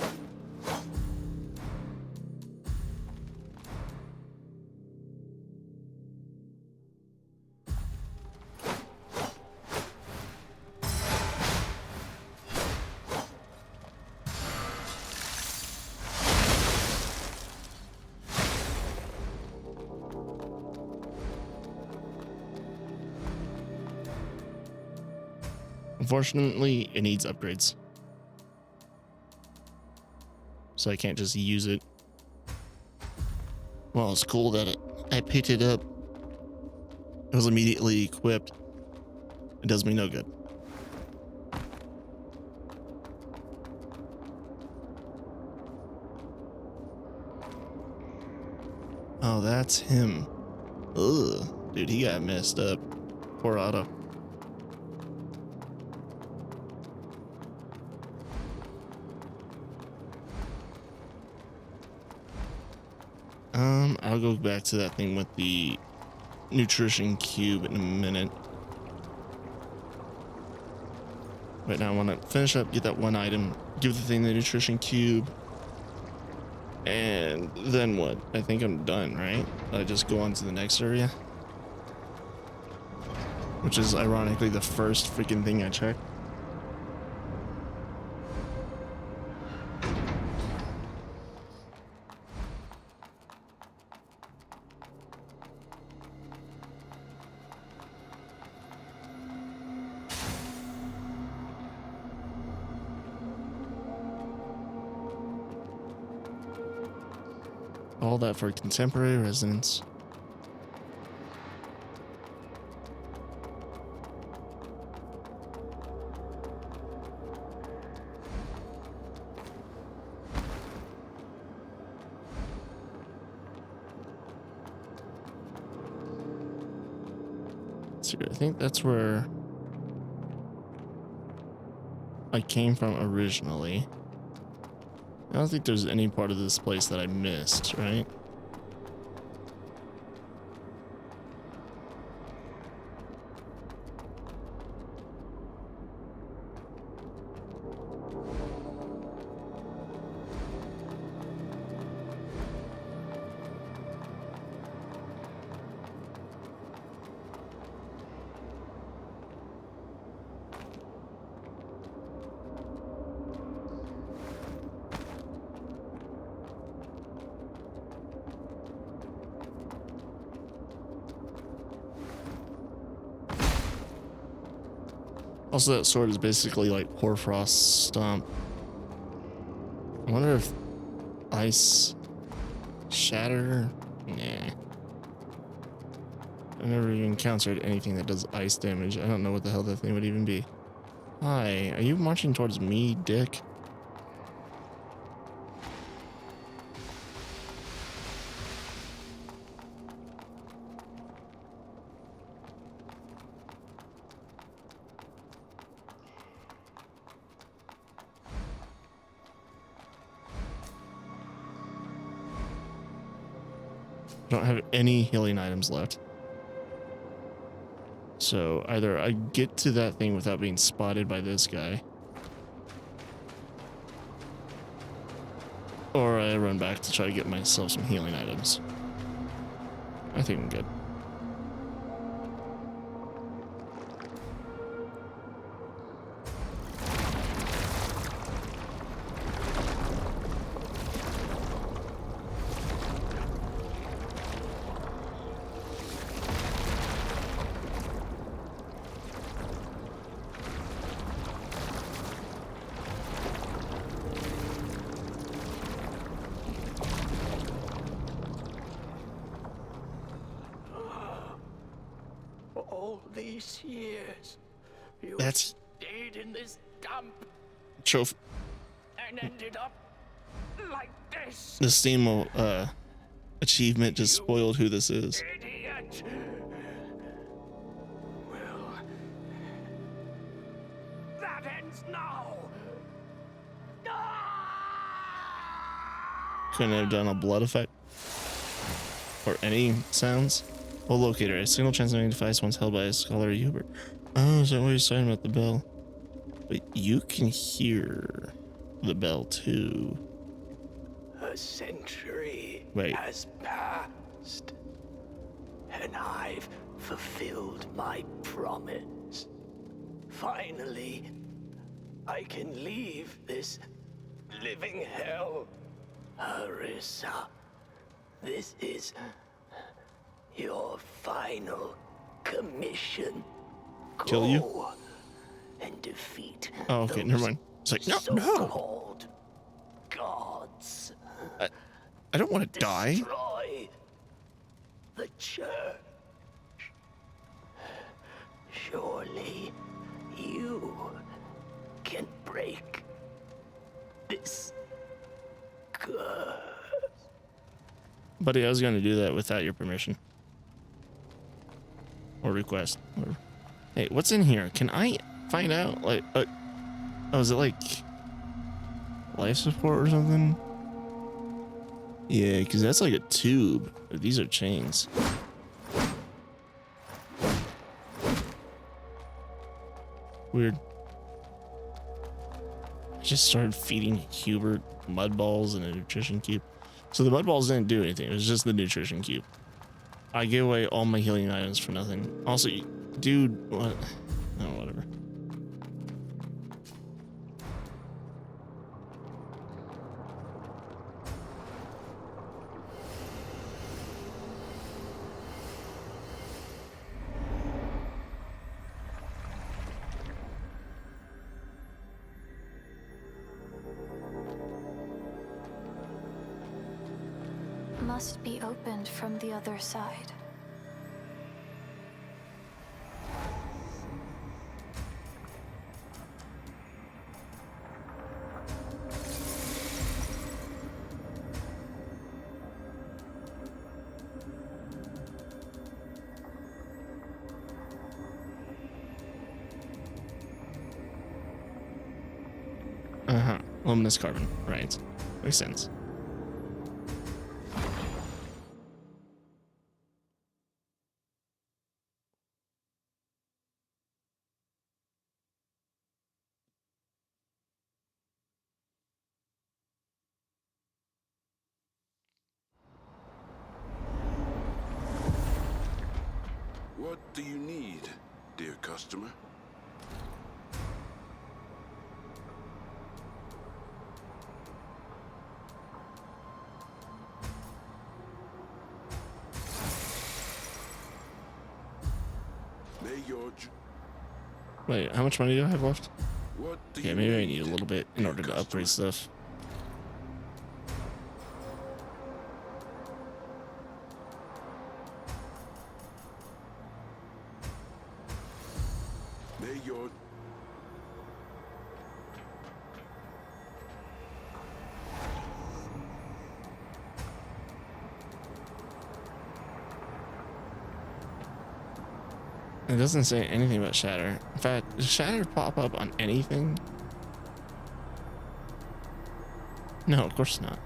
Unfortunately, it needs upgrades. So I can't just use it. Well, it's cool that I picked it up. It was immediately equipped. It does me no good. Oh, that's him. Ugh. Dude, he got messed up. Poor Otto. I'll go back to that thing with the nutrition cube in a minute. Right now I want to finish up, get that one item, give the thing the nutrition cube, and then what? I think I'm done, right? I just go on to the next area, which is ironically the first freaking thing I checked. All that for contemporary resonance. So I think that's where I came from originally. I don't think there's any part of this place that I missed, right? Also, that sword is basically like Hoarfrost's stomp. I wonder if ice shatter. Nah. I've never even encountered anything that does ice damage. I don't know what the hell that thing would even be. Hi, are you marching towards me, dick? I don't have any healing items left. So either I get to that thing without being spotted by this guy, or I run back to try to get myself some healing items. I think I'm good. All these years, you That's stayed in this dump trophy. and ended up like this. The Steam achievement just spoiled who this is. Idiot! Well, that ends now. Couldn't have done a blood effect or any sounds. Well, locator, a signal transmitting device once held by a scholar Hubert. Oh, is that what you're saying about the bell? But you can hear the bell too. A century Wait. has passed, and I've fulfilled my promise. Finally, I can leave this living hell. Harissa, this is your final commission. Kill you? Go and defeat Oh, okay, never mind. It's like, no. so-called gods. I don't want to die. Destroy the church. Surely you can break this curse. Buddy, I was going to do that without your permission. Or request. Or... Hey, what's in here? Can I find out? Like, oh, is it like life support or something? Yeah, because that's like a tube. These are chains. Weird. I just started feeding Hubert mud balls and a nutrition cube. So the mud balls didn't do anything. It was just the nutrition cube. I gave away all my healing items for nothing. Also, dude, what? Oh, whatever. Must be opened from the other side. Luminous carbon, right. Makes sense. What do you need, dear customer? May your Wait, how much money do I have left? What do Okay, you maybe I need a little bit in dear order to customer? upgrade stuff. May your It doesn't say anything about shatter. In fact, does shatter pop up on anything? No, of course not.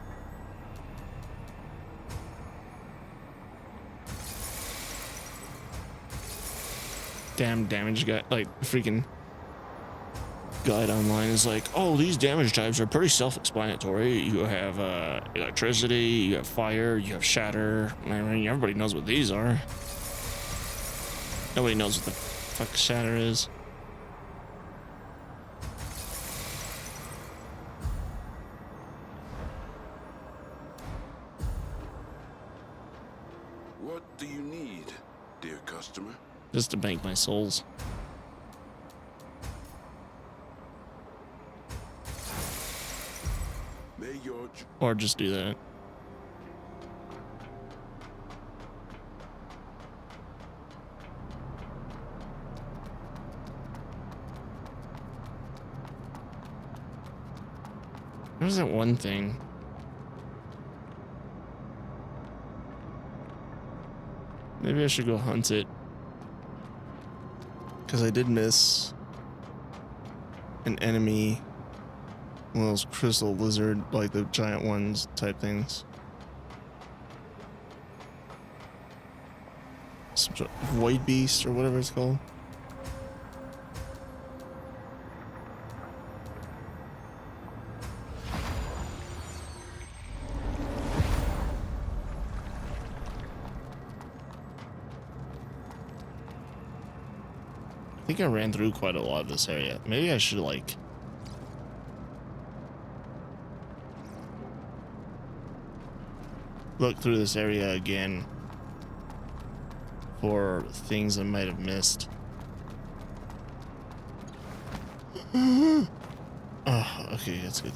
Damn damage guy, like freaking guide online is like, oh, these damage types are pretty self-explanatory. You have electricity, you have fire, you have shatter. I mean, everybody knows what these are. Nobody knows what the fuck shatter is. what do you need, dear customer? Just to bank my souls. May your Or just do that. There's that one thing. Maybe I should go hunt it. Because I did miss an enemy. One of those crystal lizard, like the giant ones type things. Some sort of void beast or whatever it's called. I think I ran through quite a lot of this area. Maybe I should like look through this area again for things I might have missed. Oh, okay, that's good.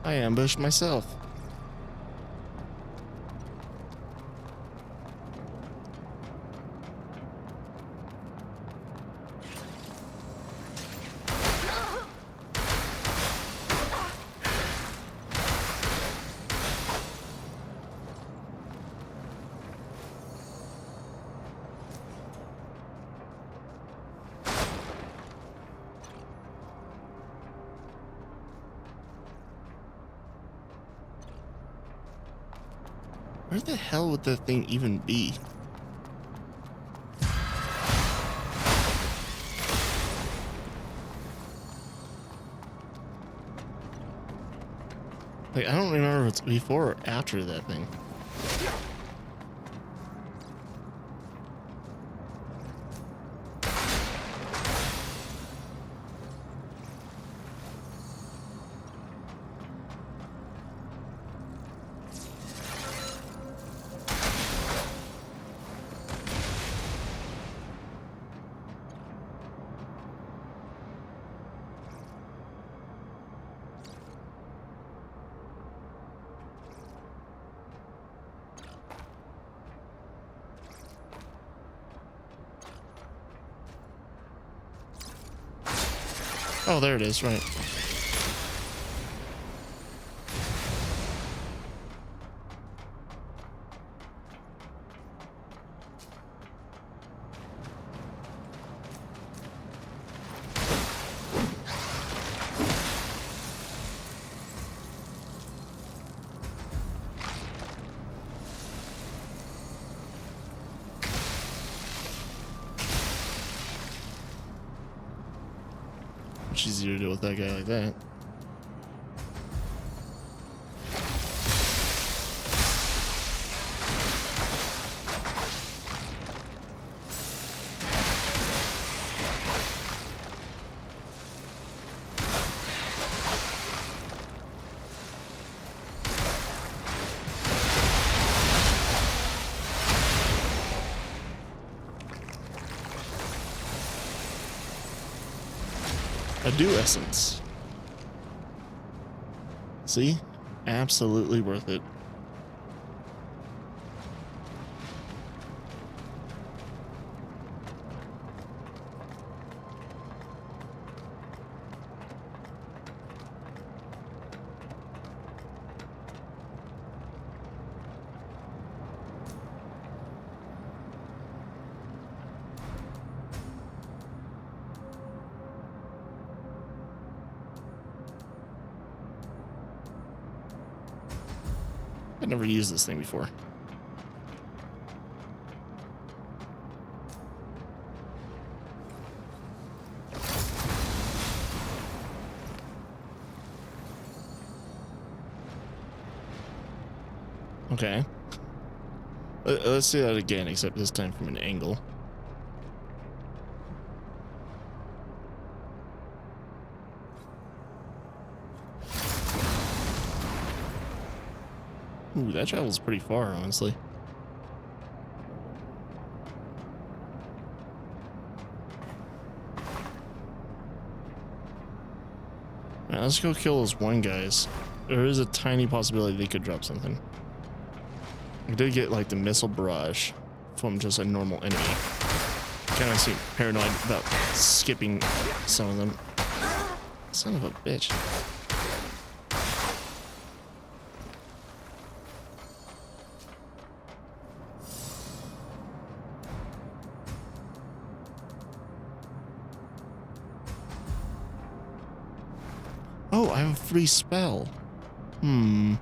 I ambushed myself. Where the hell would that thing even be? Like, I don't remember if it's before or after that thing. Oh, there it is, right. Much easier to deal with that guy like that. A dew essence. See? Absolutely worth it. I've never used this thing before. Okay. Let's do that again, except this time from an angle. Ooh, that travels pretty far, honestly. Alright, let's go kill those one guys. There is a tiny possibility they could drop something. I did get like the missile barrage from just a normal enemy. Kind of seem paranoid about skipping some of them. Son of a bitch. Oh, I have a free spell. I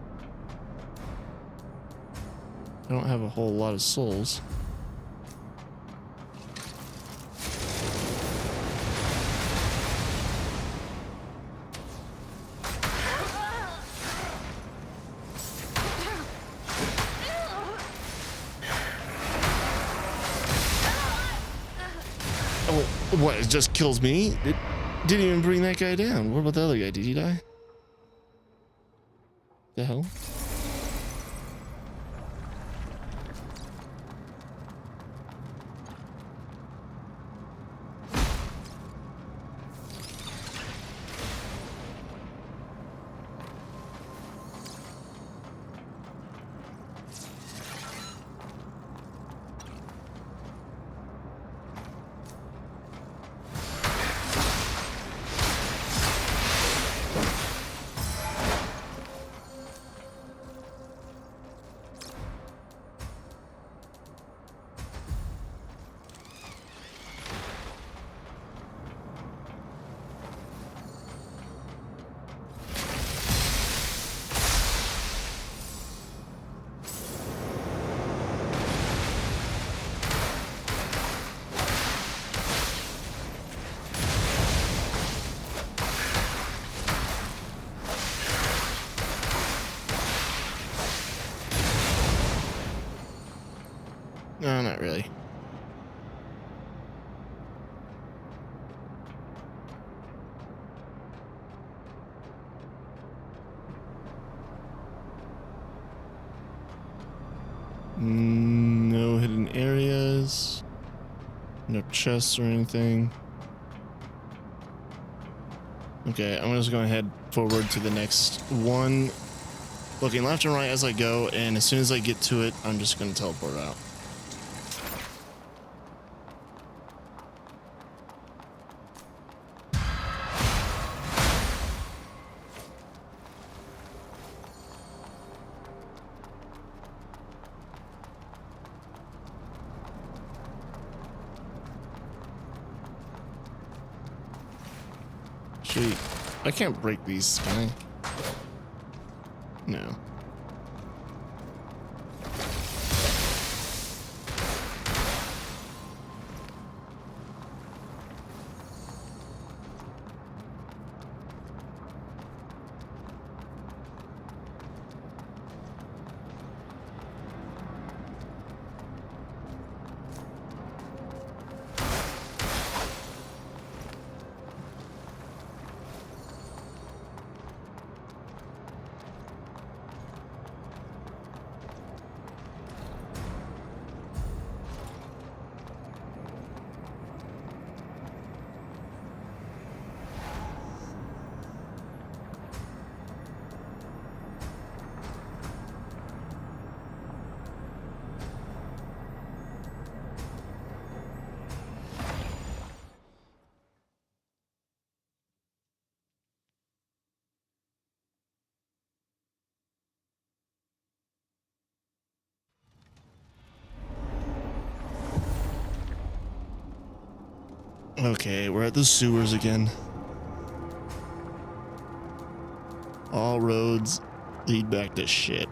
don't have a whole lot of souls. Oh, what? It just kills me? It didn't even bring that guy down. What about the other guy? Did he die? The hell? No, not really. No hidden areas. No chests or anything. Okay, I'm just going to head forward to the next one. Looking left and right as I go, and as soon as I get to it, I'm just going to teleport out. Shoot, I can't break these, can I? No. Okay, we're at the sewers again. All roads lead back to shit.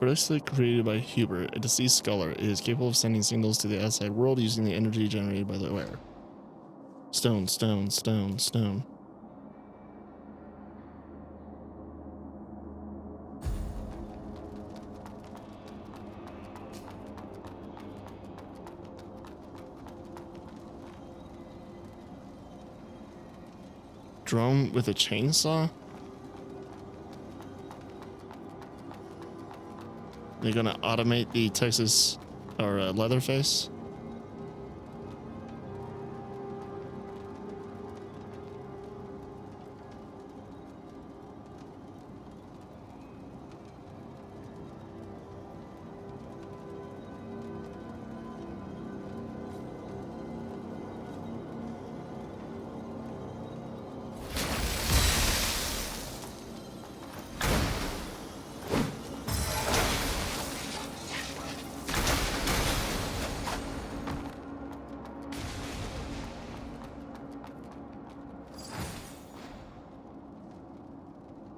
Bracelet created by Hubert, a deceased scholar. It is capable of sending signals to the outside world using the energy generated by the wearer. Stone, stone, stone, stone. Drone with a chainsaw? They're gonna automate the Texas or Leatherface?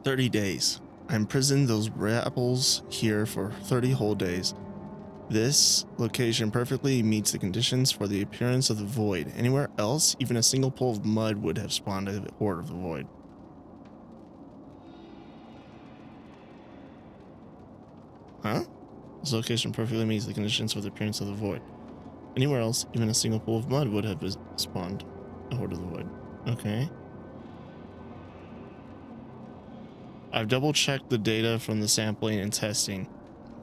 "30 days. I imprisoned those rebels here for 30 whole days. This location perfectly meets the conditions for the appearance of the void. Anywhere else, even a single pool of mud would have spawned a horde of the void." Huh? This location perfectly meets the conditions for the appearance of the void. Anywhere else, even a single pool of mud would have spawned a horde of the void. Okay. I've double checked the data from the sampling and testing,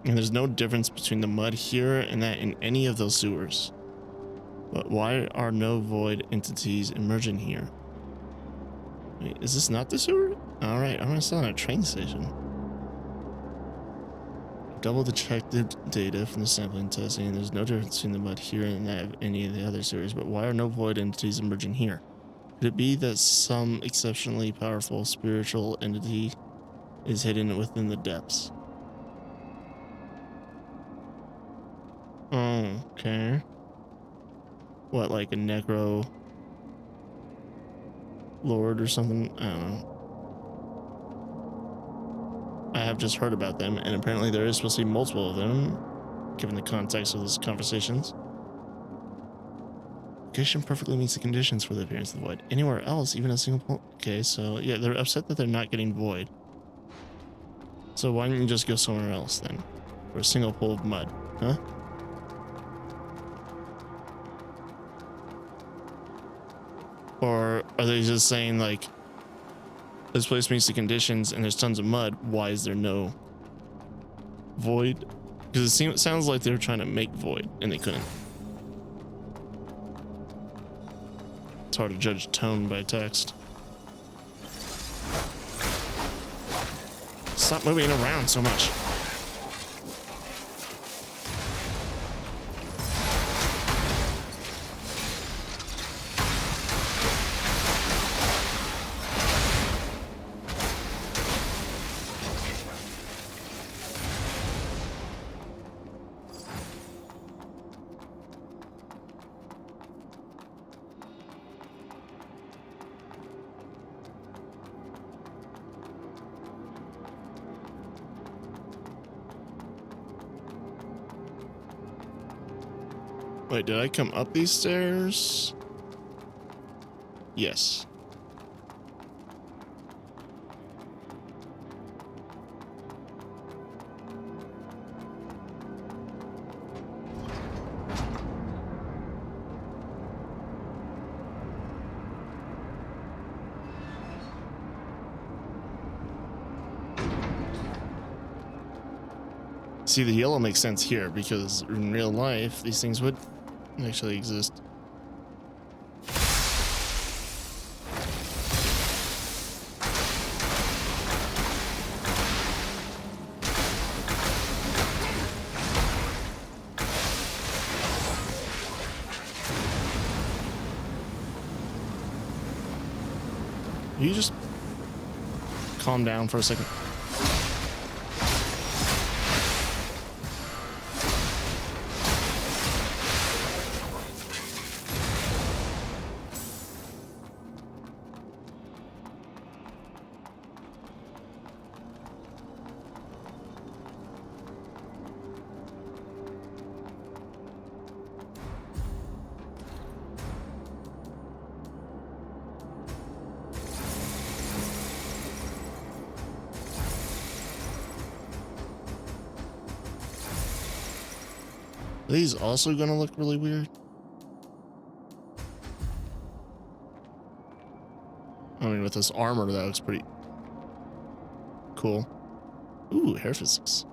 and there's no difference between the mud here and that in any of those sewers. But why are no void entities emerging here? Wait, is this not the sewer? Alright, I'm gonna start at a train station. Double checked the data from the sampling and testing, and there's no difference between the mud here and that of any of the other sewers. But why are no void entities emerging here? Could it be that some exceptionally powerful spiritual entity is hidden within the depths? Oh, okay. What, like a necro lord or something? I don't know. I have just heard about them, and apparently there is supposed to be multiple of them, given the context of these conversations. Location perfectly meets the conditions for the appearance of the void. Anywhere else, even a single point. Okay, so yeah, they're upset that they're not getting void. So why don't you just go somewhere else then? For a single pool of mud, huh? Or are they just saying like, this place meets the conditions and there's tons of mud, why is there no void? Because it sounds like they were trying to make void and they couldn't. It's hard to judge tone by text. Stop moving around so much. Wait, did I come up these stairs? Yes. See, the yellow makes sense here because in real life, these things would actually exist. You just calm down for a second. Are these also gonna look really weird? I mean, with this armor, that looks pretty cool. Ooh, hair physics.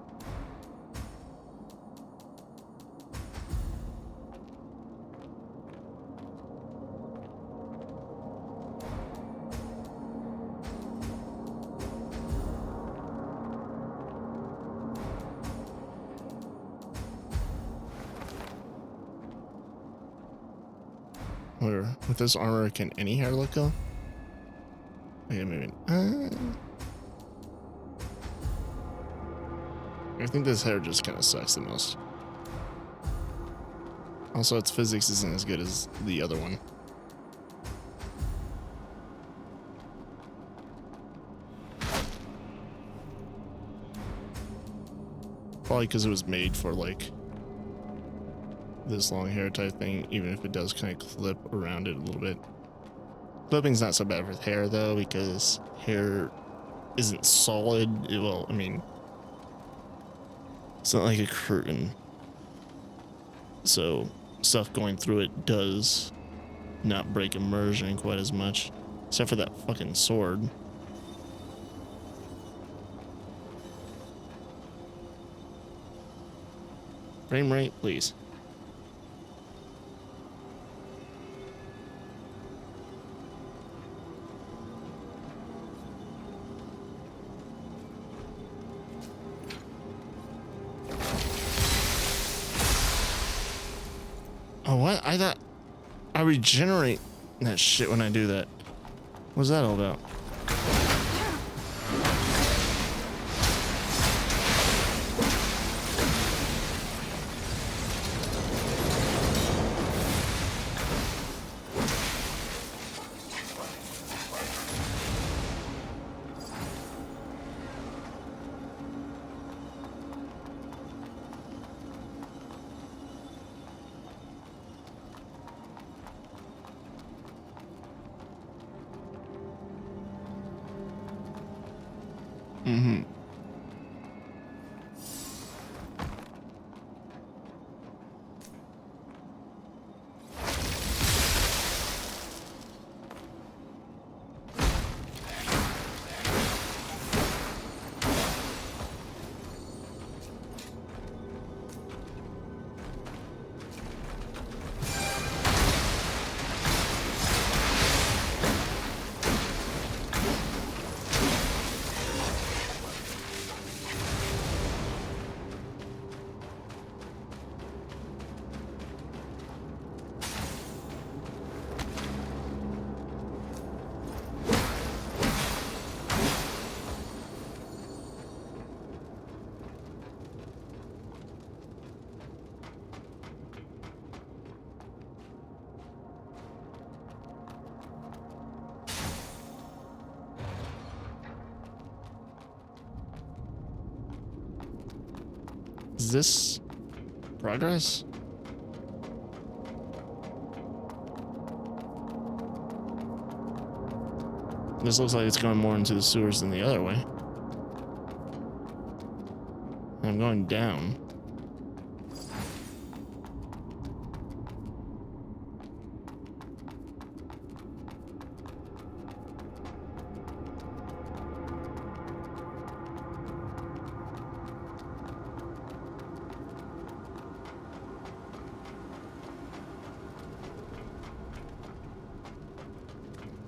Or with this armor, can any hair let go? Okay, maybe. I think this hair just kind of sucks the most. Also, its physics isn't as good as the other one. Probably because it was made for like this long hair type thing, even if it does kind of clip around it a little bit. Clipping's not so bad with hair though, because hair isn't solid. Well, I mean, it's not like a curtain. So stuff going through it does not break immersion quite as much. Except for that fucking sword. Frame rate, please. Oh, what? I thought I regenerate that shit when I do that. What's that all about? Mm-hmm. Is this progress? This looks like it's going more into the sewers than the other way. I'm going down.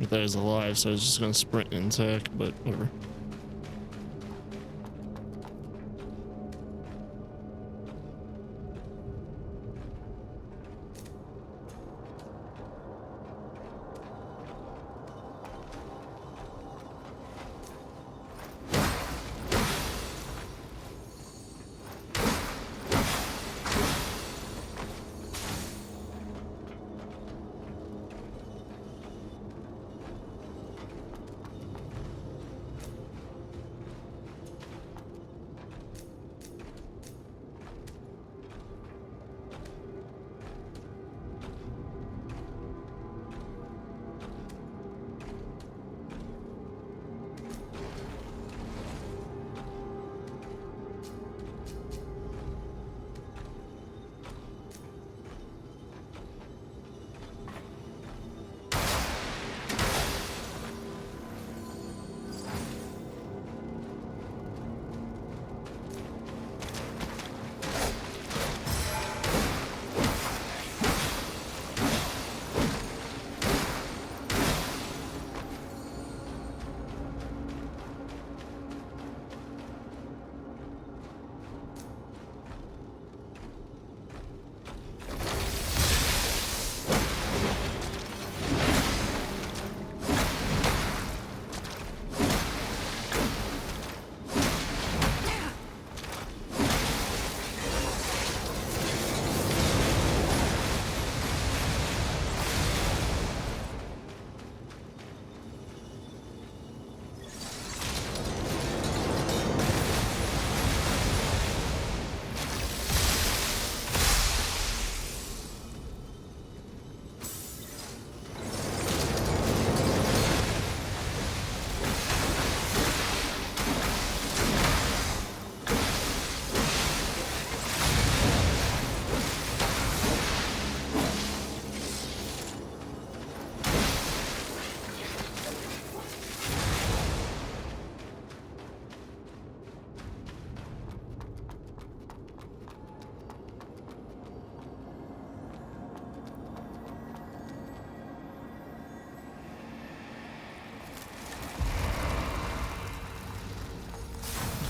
I thought he was alive, so I was just gonna sprint and attack, but whatever.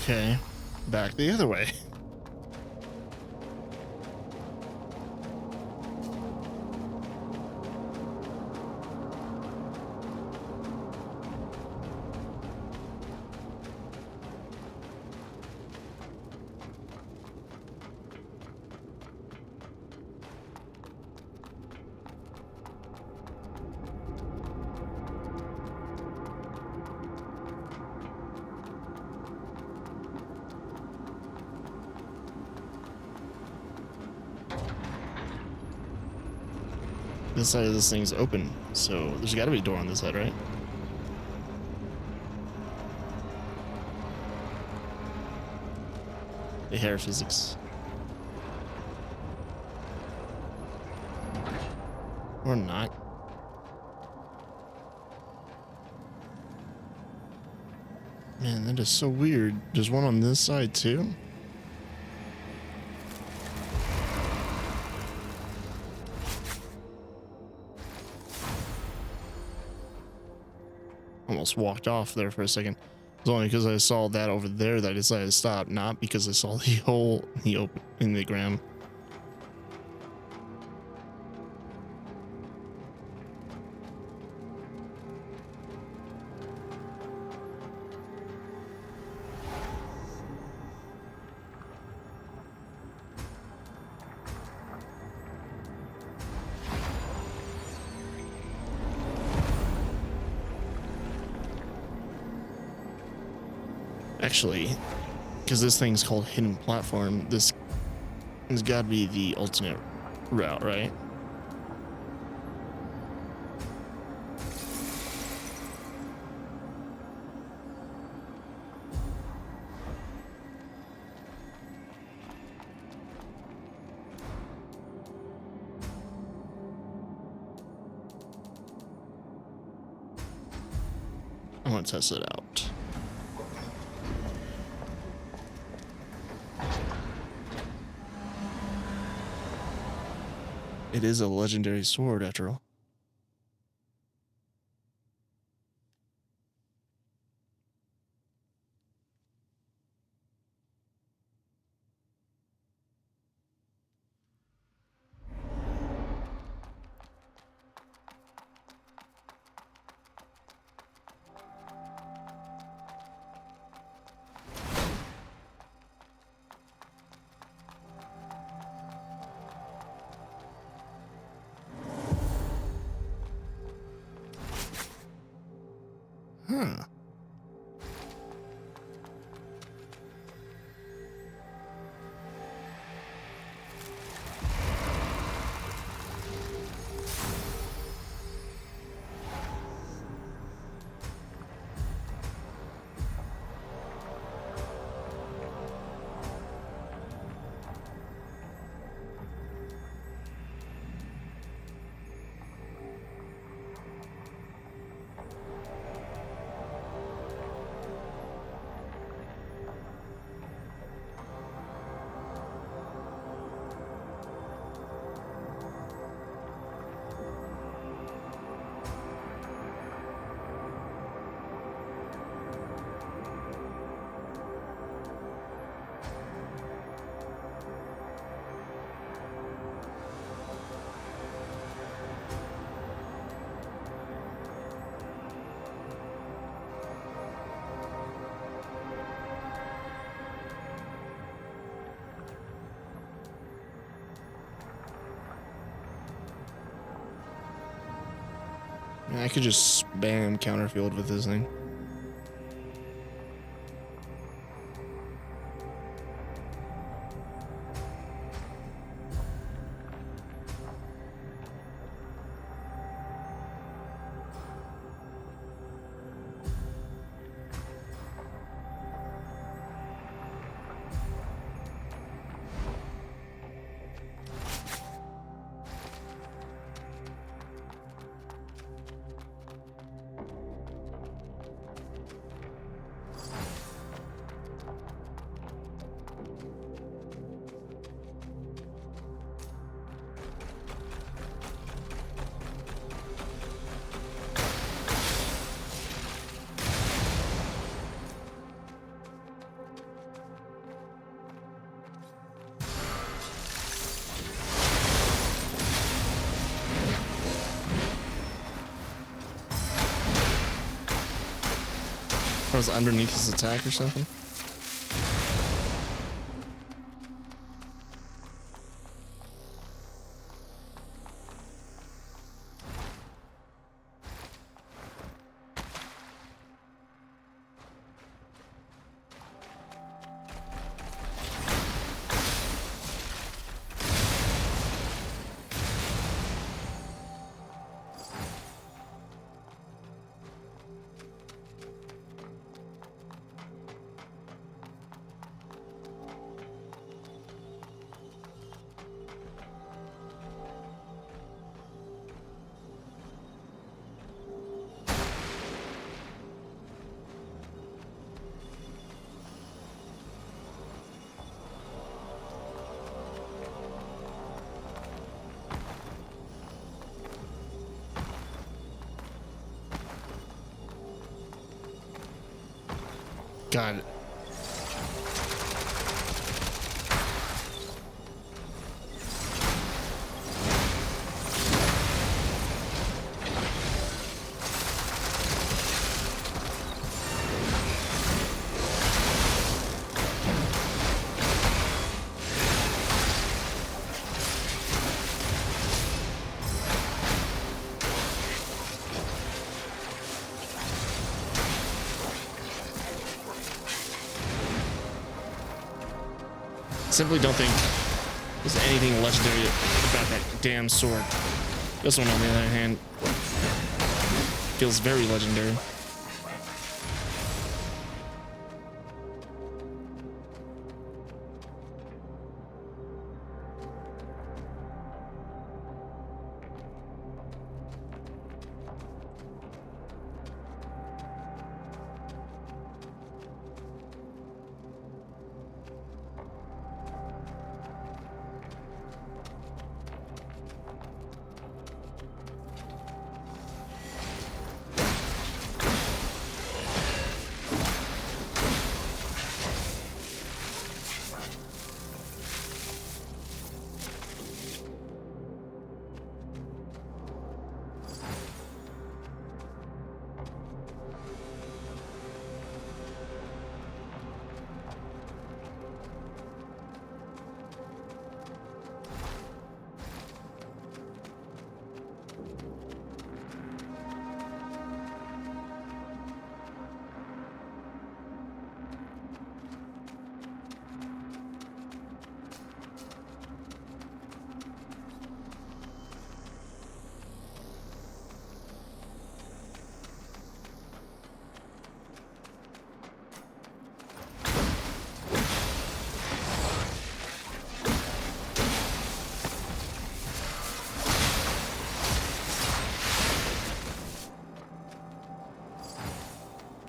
Okay, back the other way. This side of this thing's open, so there's got to be a door on this side, right? The hair physics. Or not. Man, that is so weird. There's one on this side too? Almost walked off there for a second. It's only because I saw that over there that I decided to stop, not because I saw the hole in the ground. Actually, because this thing's called hidden platform, this has got to be the alternate route, right? I want to test it out. It is a legendary sword, after all. Huh. I could just spam counterfield with this thing. I was underneath his attack or something. Got it. Simply don't think there's anything legendary about that damn sword. This one, on the other hand, feels very legendary.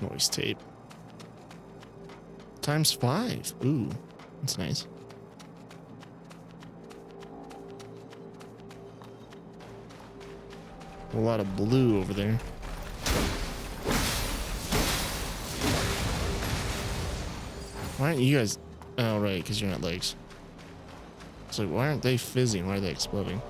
Noise tape. ×5. Ooh, that's nice. A lot of blue over there. Why aren't you guys... Oh, right, because you're not legs. It's like, why aren't they fizzing? Why are they exploding?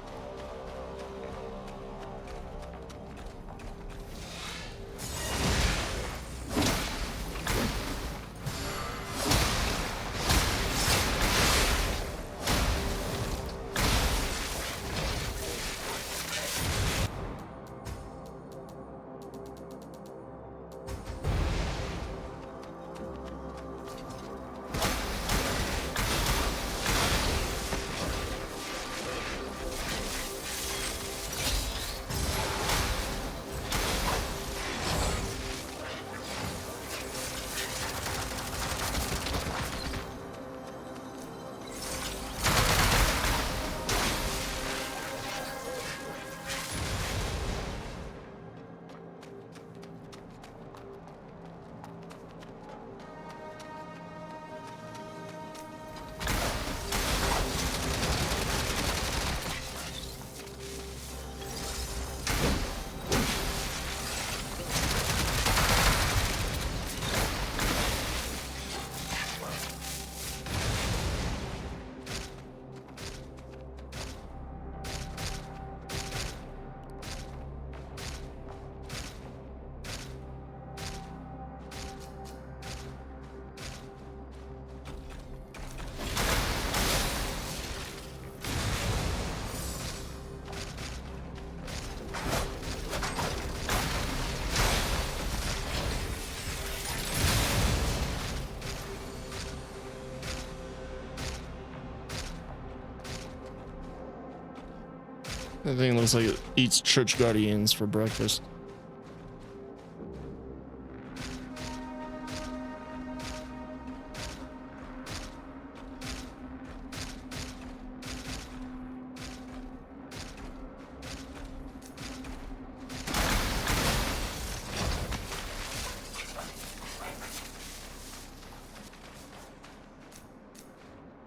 That thing looks like it eats church guardians for breakfast.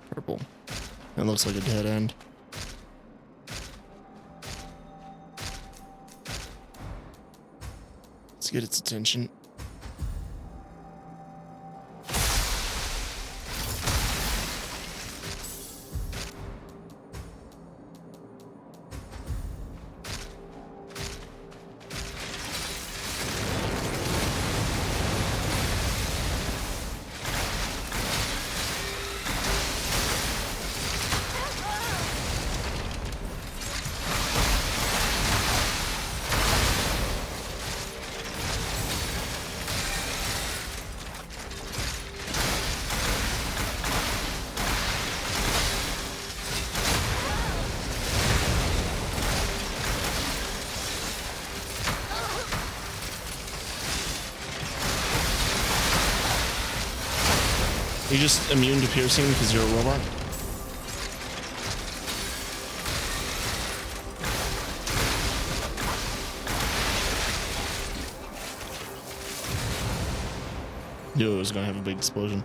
Purple. That looks like a dead end. Let's get its attention. You're just immune to piercing because you're a robot? Knew it was gonna have a big explosion.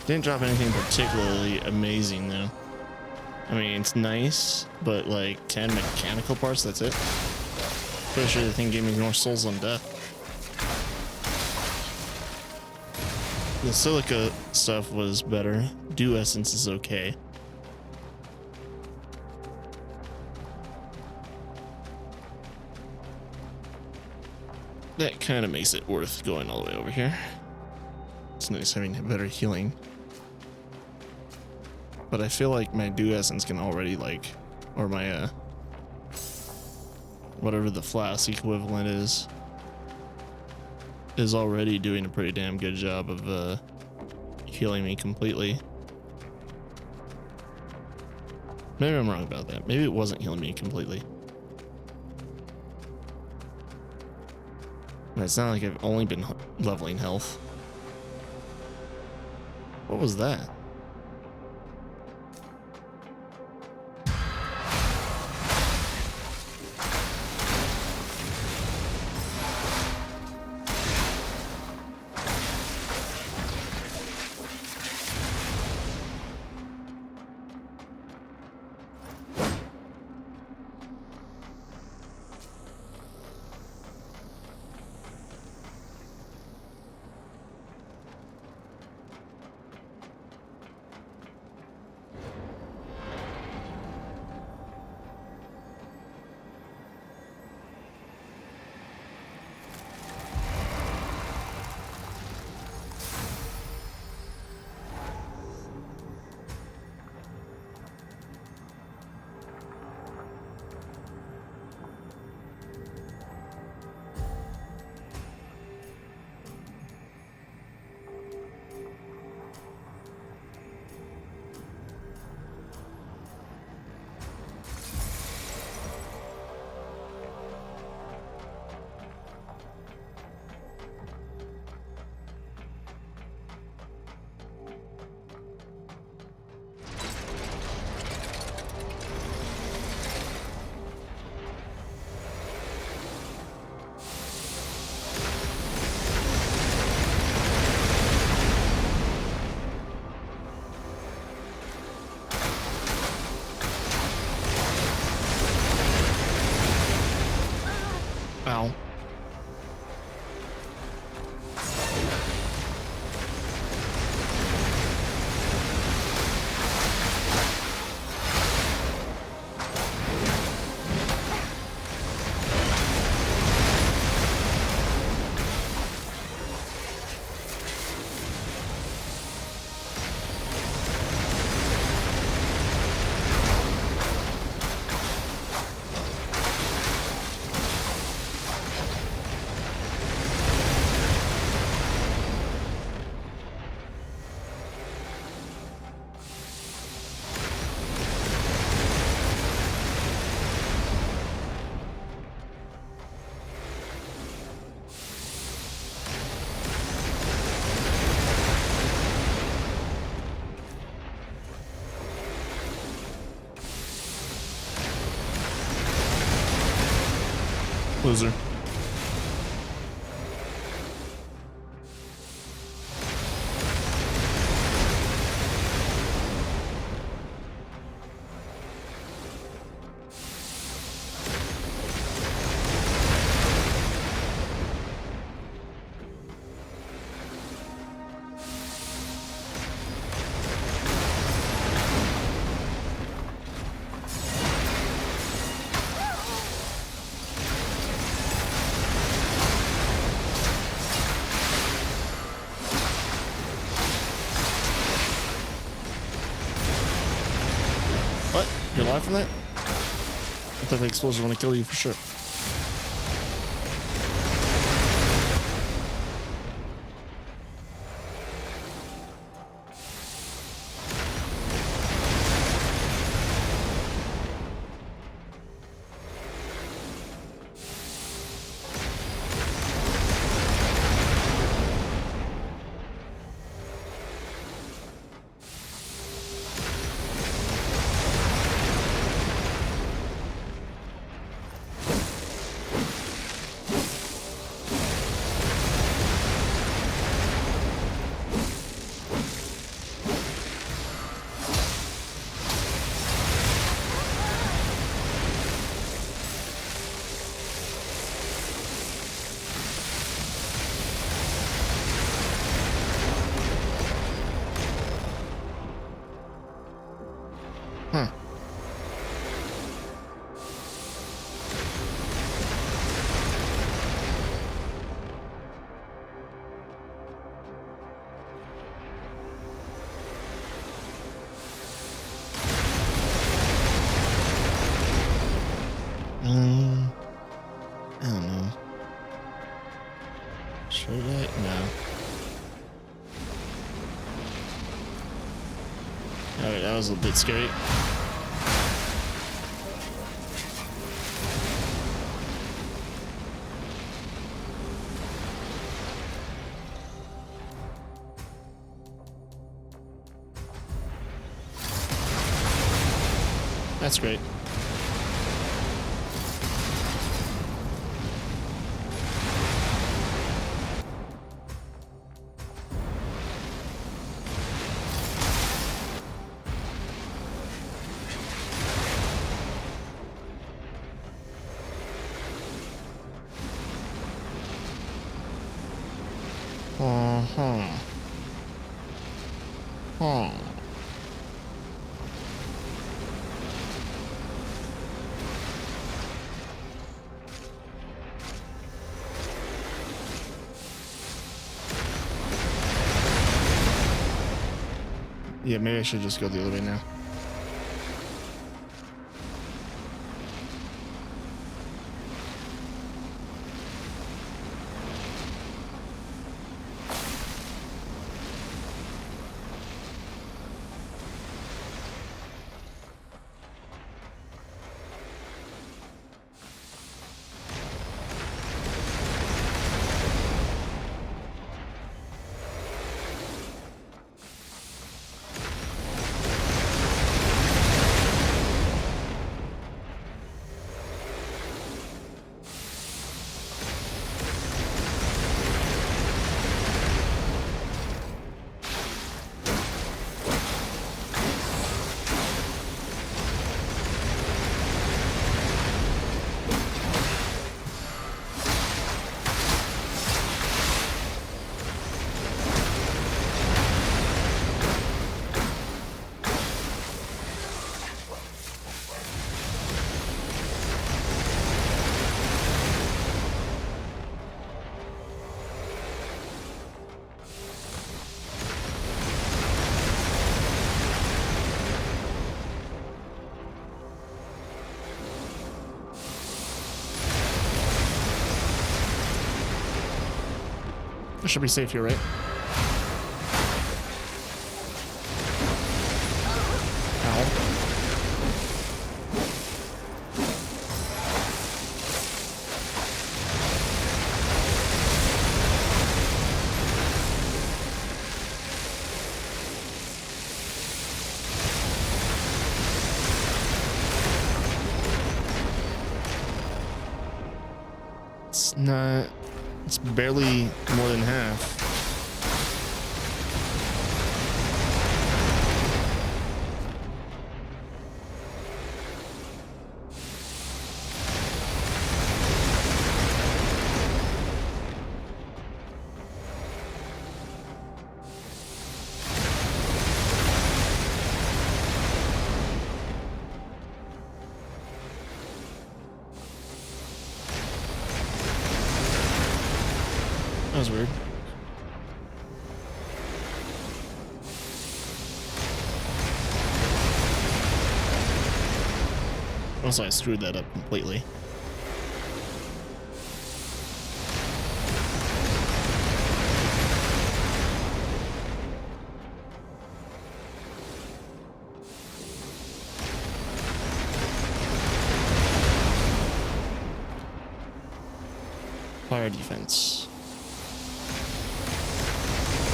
Didn't drop anything particularly amazing though. I mean, it's nice, but like 10 mechanical parts, that's it. Pretty sure the thing gave me more souls on death. The silica stuff was better. Dew essence is okay. That kind of makes it worth going all the way over here. It's nice having better healing. But I feel like my dew essence can already like, or my whatever the flask equivalent is already doing a pretty damn good job of healing me completely. Maybe I'm wrong about that. Maybe it wasn't healing me completely. But it's not like I've only been leveling health. What was that? Ow. Loser. What? You're alive from that? I thought the explosion want to kill you for sure. Huh. I don't know. Should I? No. Alright, that was a bit scary. That's great. Uh-huh. Huh. Yeah, maybe I should just go the other way now. I should be safe here, right? Ow. It's not. It's barely more than half. That was weird. Also, I screwed that up completely. Fire defense.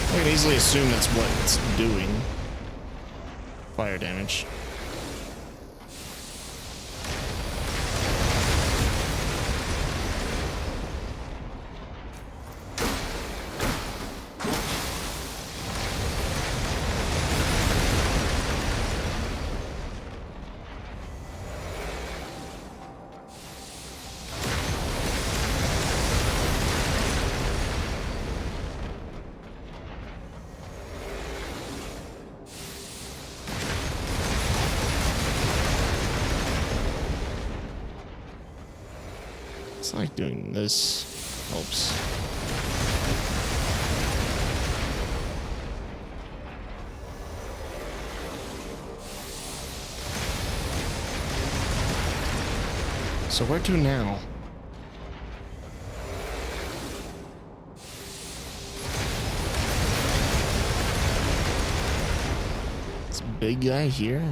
I can easily assume that's what it's doing. Fire damage. It's like doing this helps. So where to now? This big guy here?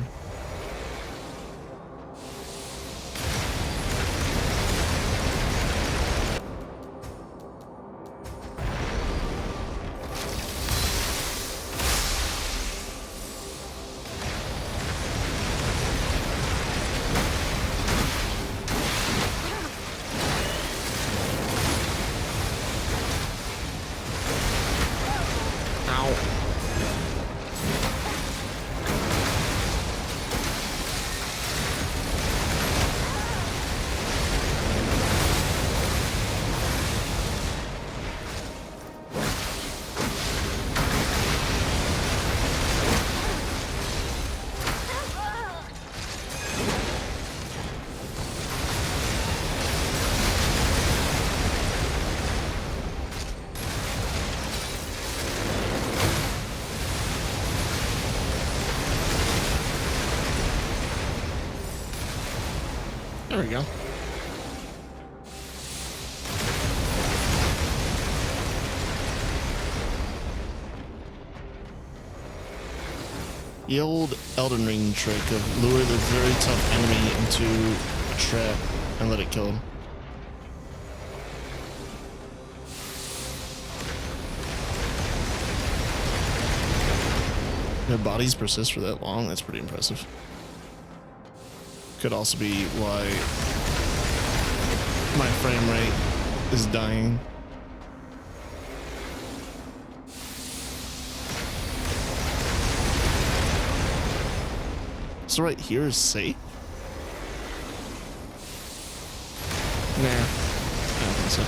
There we go. The old Elden Ring trick of lure the very tough enemy into a trap and let it kill him. Their bodies persist for that long, that's pretty impressive. Could also be why my frame rate is dying. So right here is safe? Nah, I don't think so.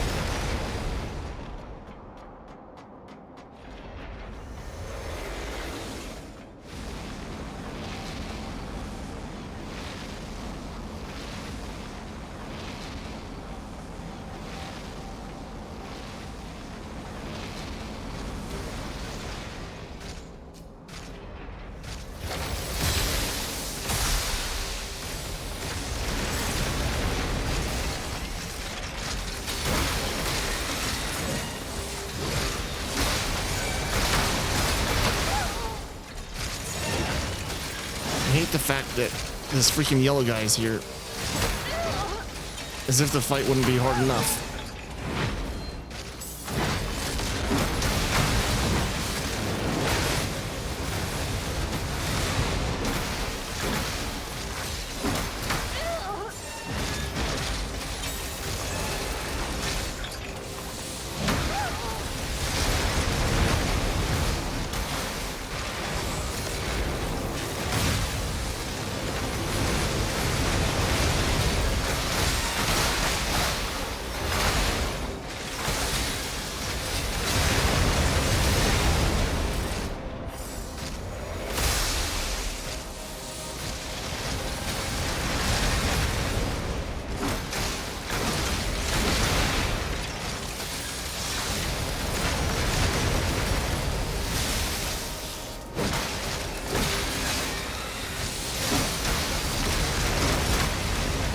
I hate the fact that this freaking yellow guy is here. As if the fight wouldn't be hard enough.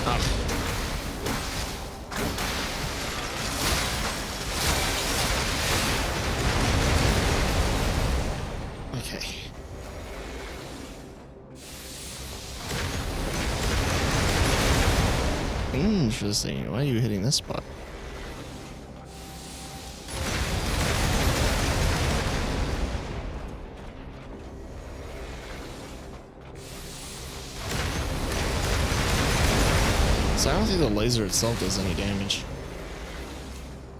Ah. Okay. Interesting. Why are you hitting this spot? So I don't think the laser itself does any damage.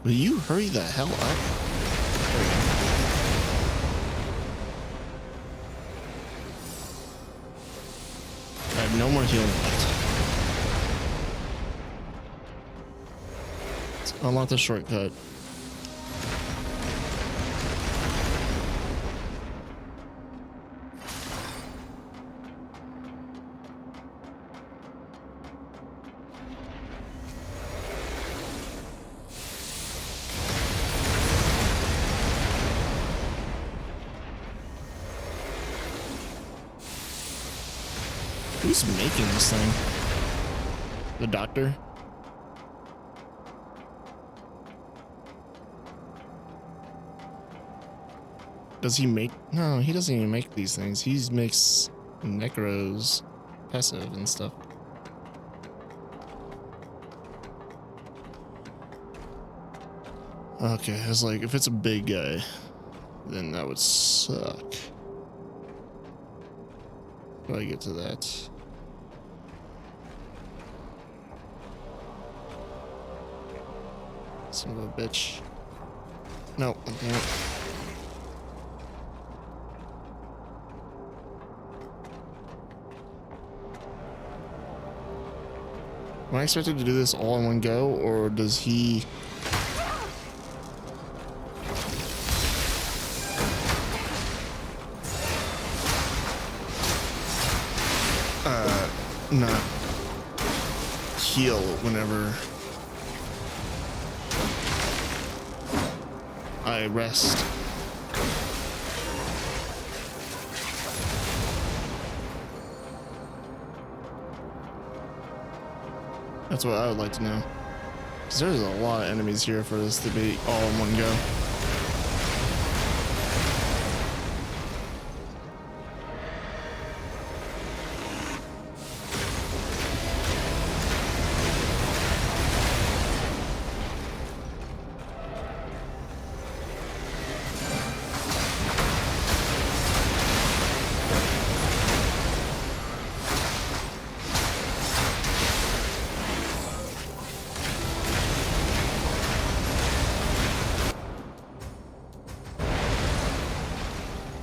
Will you hurry the hell up? There we go. I have no more healing left. Let's unlock the shortcut. Who's making this thing? The doctor? Does he make? No, he doesn't even make these things. He makes necros, passive and stuff. Okay, it's like if it's a big guy, then that would suck. How do I get to that? Son of a bitch. No, damn it. Am I expected to do this all in one go, or does he... not heal whenever I rest? That's what I would like to know. Because there's a lot of enemies here for this to be all in one go.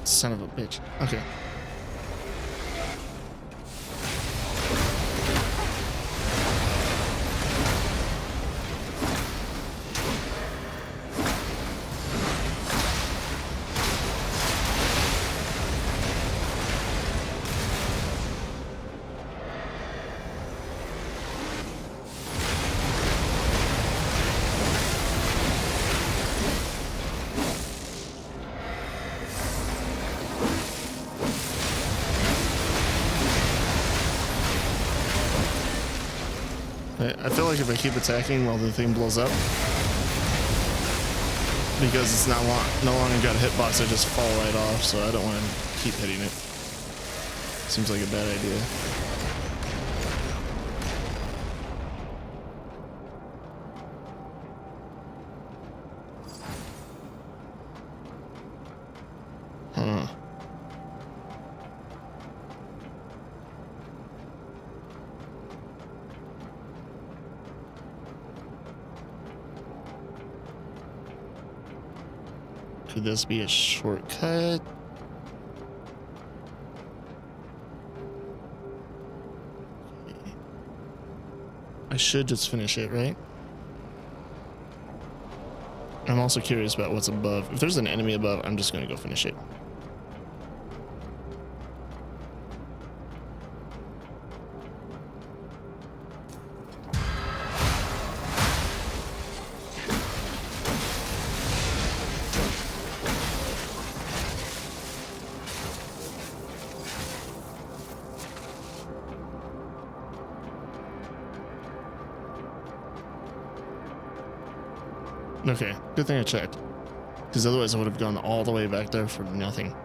Son of a bitch. Okay. I feel like if I keep attacking while the thing blows up, because it's not no longer got a hitbox, I just fall right off, so I don't want to keep hitting it. Seems like a bad idea. Huh. Could this be a shortcut? I should just finish it, right? I'm also curious about what's above. If there's an enemy above, I'm just going to go finish it. Okay, good thing I checked. Because otherwise I would have gone all the way back there for nothing.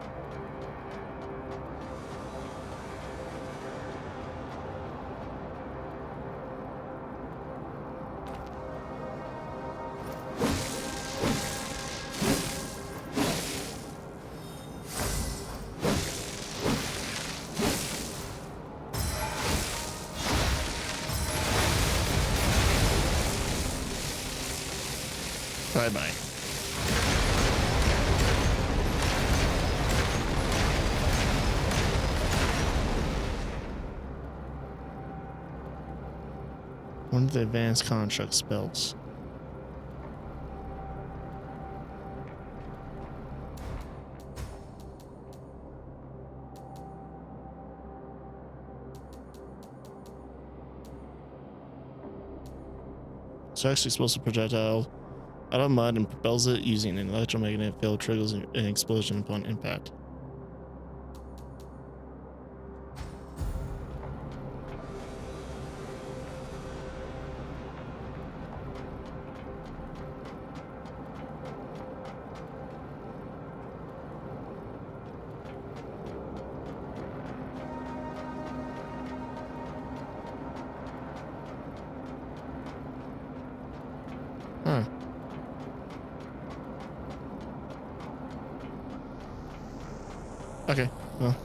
Bye-bye. One of the advanced construct spells. So actually supposed to projectile out of mud and propels it using an electromagnetic field, triggers an explosion upon impact. Huh. Okay, well.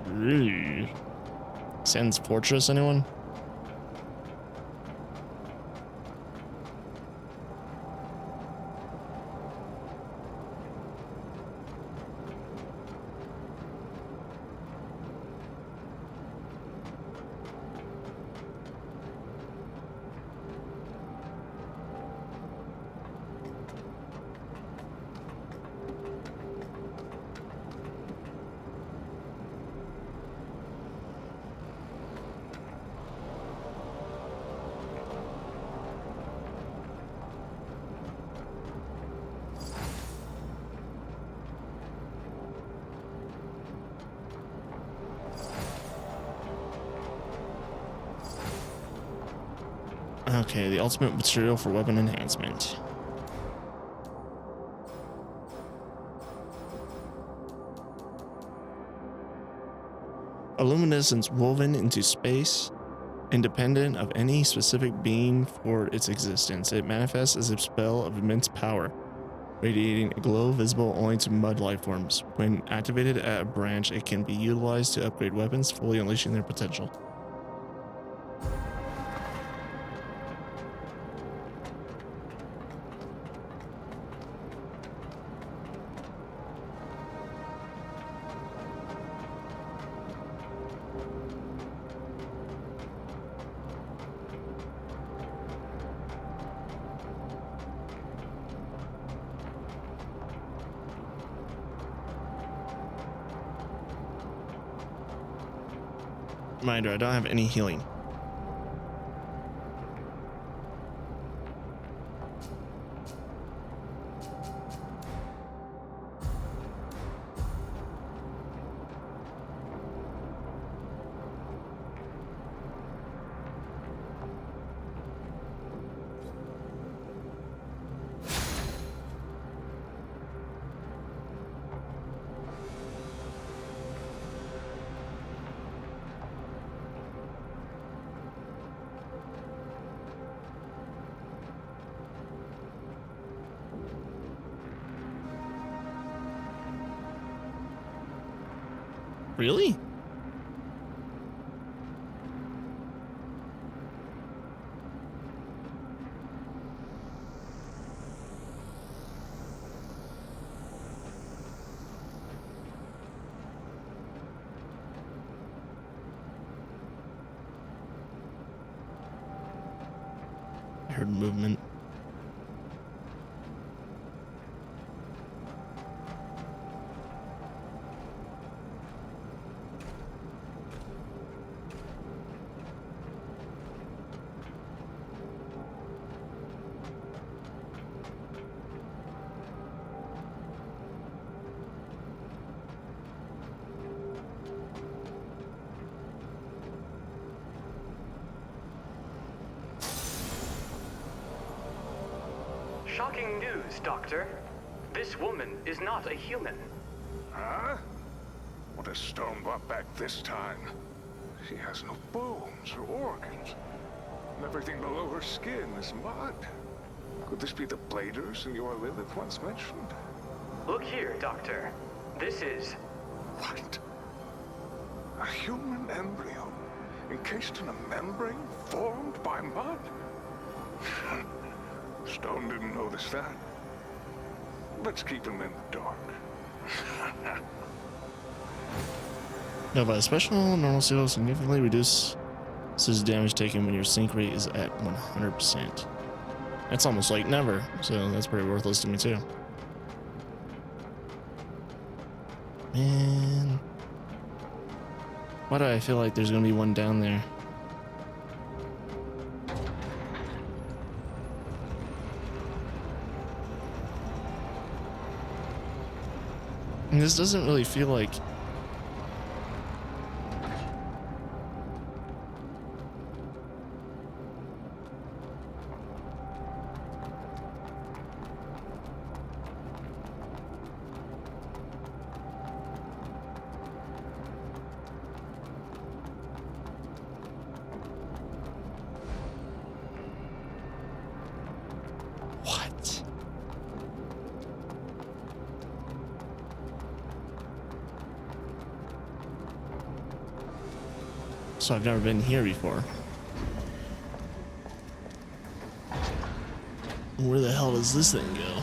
Really? Sans Fortress, anyone? Okay, the ultimate material for weapon enhancement. A luminescence woven into space, independent of any specific being for its existence. It manifests as a spell of immense power, radiating a glow visible only to mud life forms. When activated at a branch, it can be utilized to upgrade weapons, fully unleashing their potential. Reminder, I don't have any healing. Really? I heard movement. Shocking news, Doctor. This woman is not a human. Huh? What has Stone brought back this time? She has no bones or organs. And everything below her skin is mud. Could this be the bladers in your Lilith once mentioned? Look here, Doctor. This is... What? A human embryo encased in a membrane formed by mud? Stone didn't notice that. Let's keep him in the dark. Now, by special, normal seal significantly reduces damage taken when your sink rate is at 100%. That's almost like never, so that's pretty worthless to me too. Man, why do I feel like there's gonna be one down there? And this doesn't really feel like... What? So I've never been here before. Where the hell does this thing go?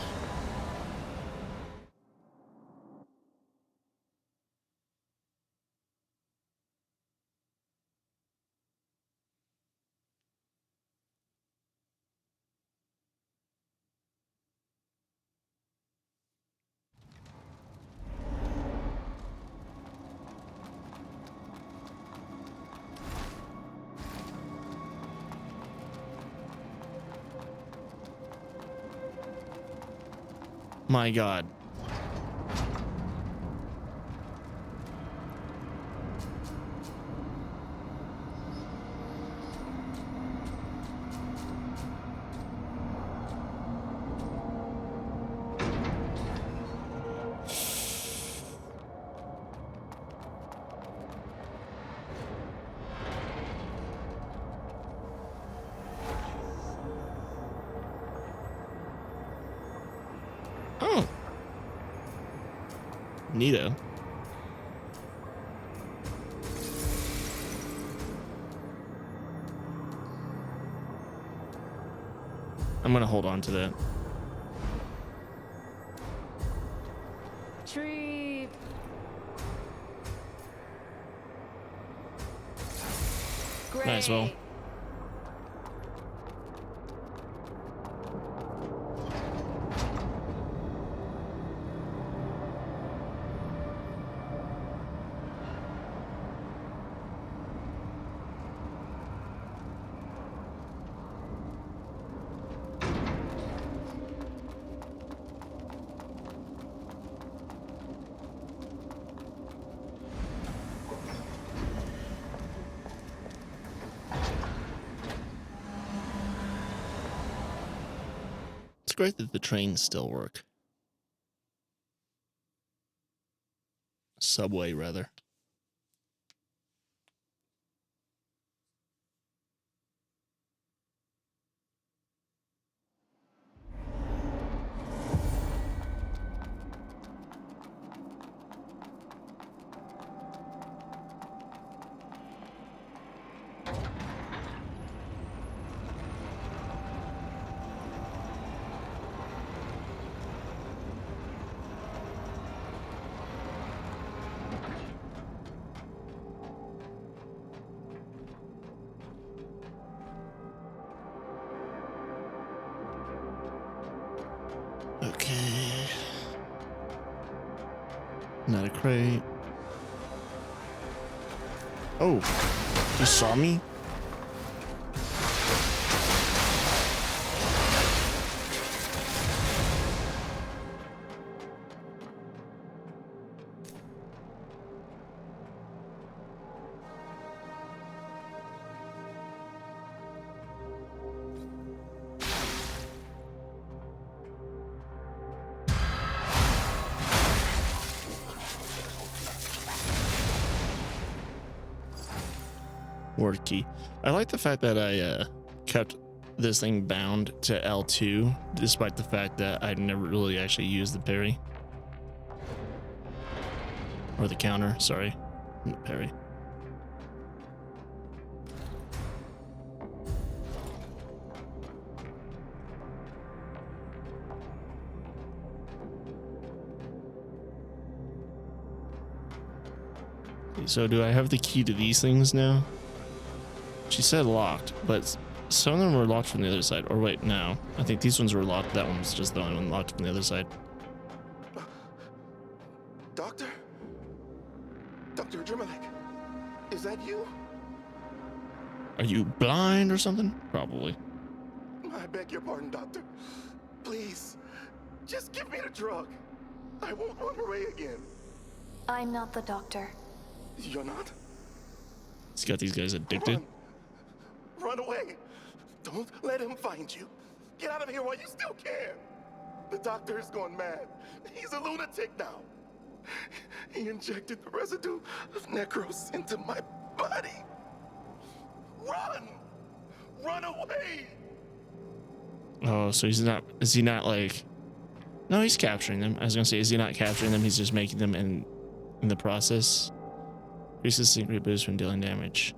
My God. Oh. Neato. I'm gonna hold on to that. Tree. Great. Might as well. It's great that the trains still work. Subway, rather. Okay. Not a crate. Oh, you saw me? Ward key. I like the fact that I kept this thing bound to L2, despite the fact that I'd never really actually used the parry. Or the counter, sorry. The parry. So do I have the key to these things now? She said locked, but some of them were locked from the other side. Or wait, no. I think these ones were locked. That one was just the only one locked from the other side. Doctor? Dr. Adremalek, is that you? Are you blind or something? Probably. I beg your pardon, Doctor. Please, just give me the drug. I won't run away again. I'm not the doctor. You're not? He's got these guys addicted. Run away. Don't let him find you. Get out of here while you still can. The doctor is gone mad. He's a lunatic now. He injected the residue of Necros into my body. Run! Run away! Oh, so he's not, is he not like, no, he's capturing them. I was gonna say, is he not capturing them? He's just making them in the process. Increases secret boost when dealing damage.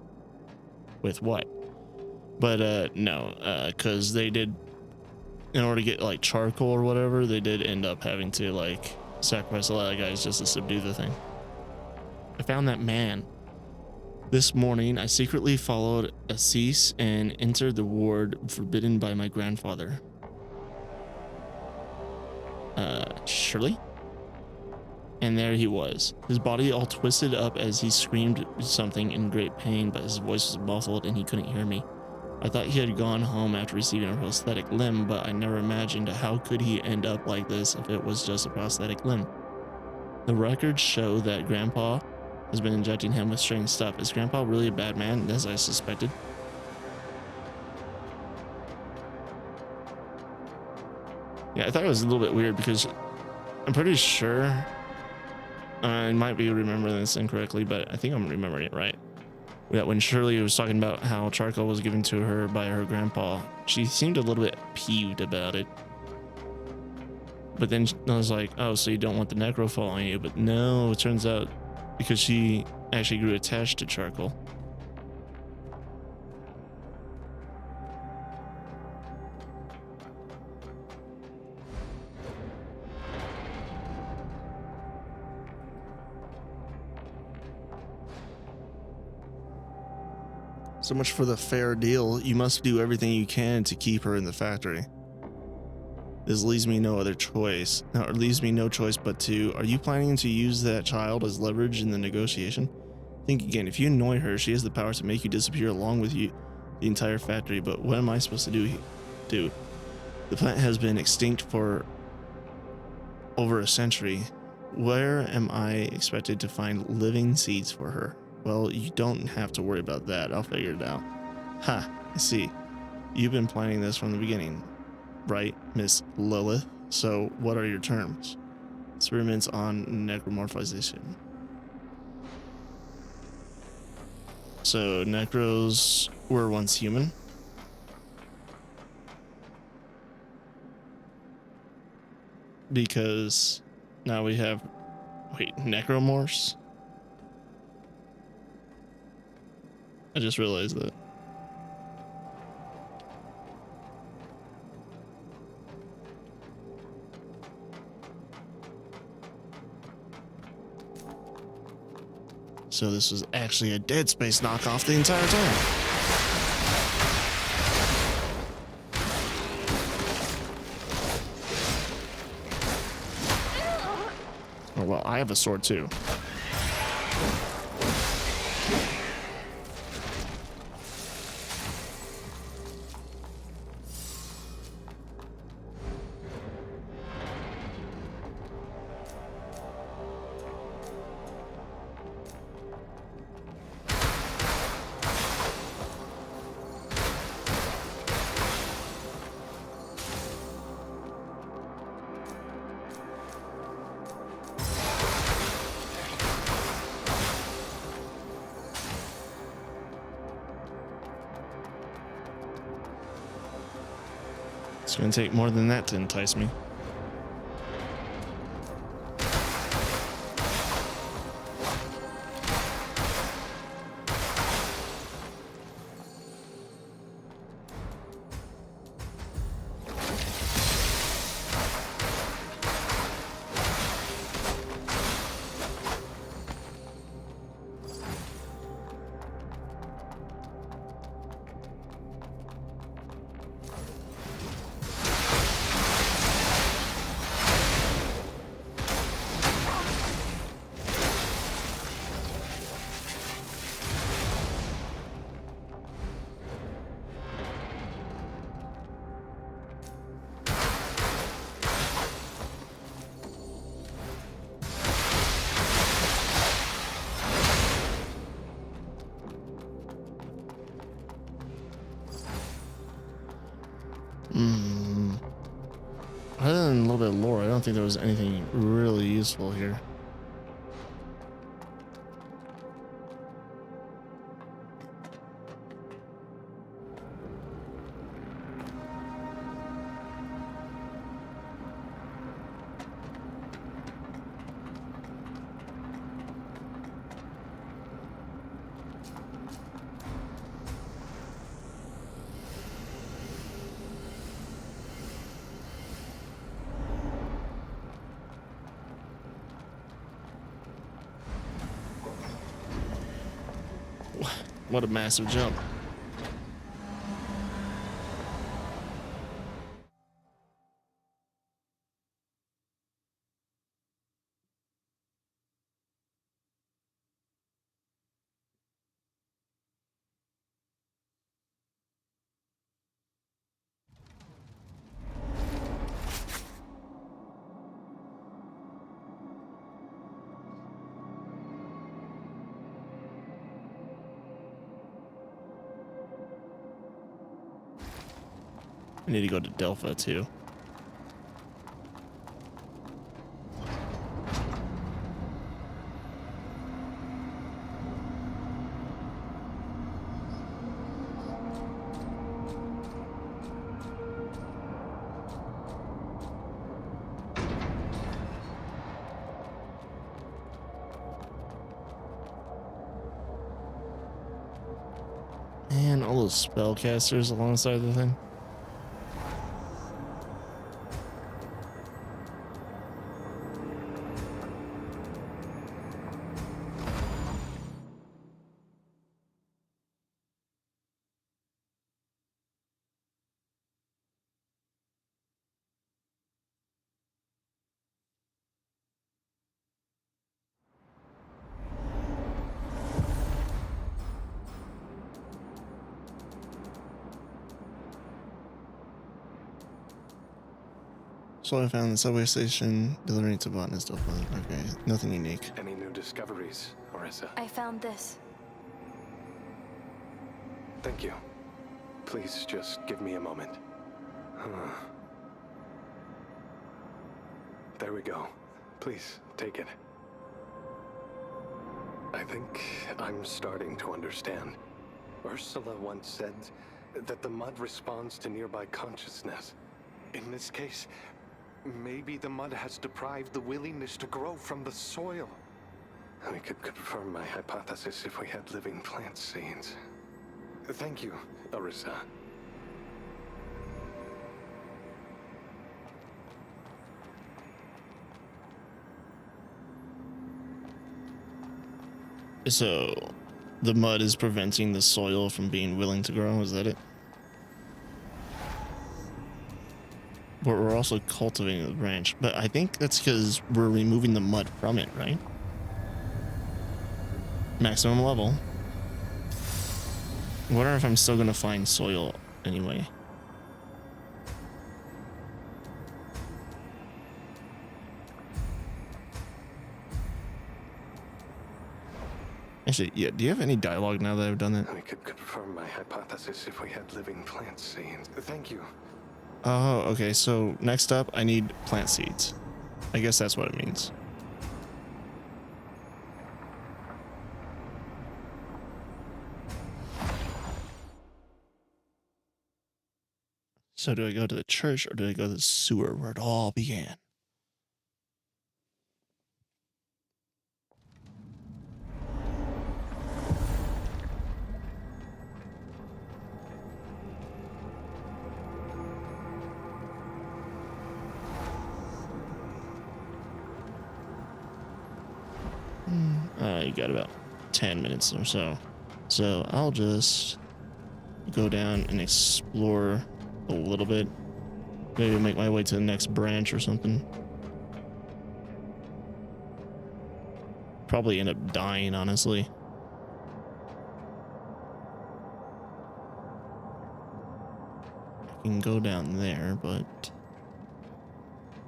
With what? But no, because they did, in order to get like charcoal or whatever, they did end up having to like sacrifice a lot of guys just to subdue the thing. I found that man. This morning, I secretly followed Assis and entered the ward forbidden by my grandfather. Shirley? And there he was, his body all twisted up as he screamed something in great pain, but his voice was muffled and he couldn't hear me. I thought he had gone home after receiving a prosthetic limb, but I never imagined how could he end up like this if it was just a prosthetic limb. The records show that Grandpa has been injecting him with strange stuff. Is Grandpa really a bad man, as I suspected? Yeah, I thought it was a little bit weird because I'm pretty sure, I might be remembering this incorrectly, but I think I'm remembering it right. Yeah, when Shirley was talking about how charcoal was given to her by her grandpa, she seemed a little bit peeved about it. But then I was like, oh, so you don't want the necro following you? But no, it turns out because she actually grew attached to charcoal. So much for the fair deal. You must do everything you can to keep her in the factory. This leaves me no other choice. Now, it leaves me no choice but to, are you planning to use that child as leverage in the negotiation? Think again, if you annoy her, she has the power to make you disappear along with you, the entire factory, but what am I supposed to do? The plant has been extinct for over a century. Where am I expected to find living seeds for her? Well, you don't have to worry about that. I'll figure it out. Ha, I see. You've been planning this from the beginning, right, Miss Lilith? So what are your terms? Experiments on necromorphization. So necros were once human. Because now we have, wait, necromorphs? I just realized that. So this was actually a Dead Space knockoff the entire time. Oh well, I have a sword too. It's gonna take more than that to entice me. Other than a little bit of lore, I don't think there was anything really useful here. What a massive jump. I need to go to Delphi too. And all those spellcasters alongside the thing. So I found the subway station delivering to botanist Delphi. Okay, nothing unique. Any new discoveries, Orisa? I found this. Thank you. Please just give me a moment. There we go. Please, take it. I think I'm starting to understand. Ursula once said that the mud responds to nearby consciousness. In this case, maybe the mud has deprived the willingness to grow from the soil. We could confirm my hypothesis if we had living plant seeds. Thank you, Orisa. So, the mud is preventing the soil from being willing to grow, is that it? But we're also cultivating the branch, but I think that's because we're removing the mud from it, right? Maximum level. I wonder if I'm still gonna find soil anyway. Actually, yeah, do you have any dialogue now that I've done that? We could confirm my hypothesis if we had living plant seeds. Thank you. Oh, okay, so next up, I need plant seeds. I guess that's what it means. So do I go to the church or do I go to the sewer where it all began? You got about 10 minutes or so. So I'll just go down and explore a little bit. Maybe make my way to the next branch or something. Probably end up dying, honestly. I can go down there, but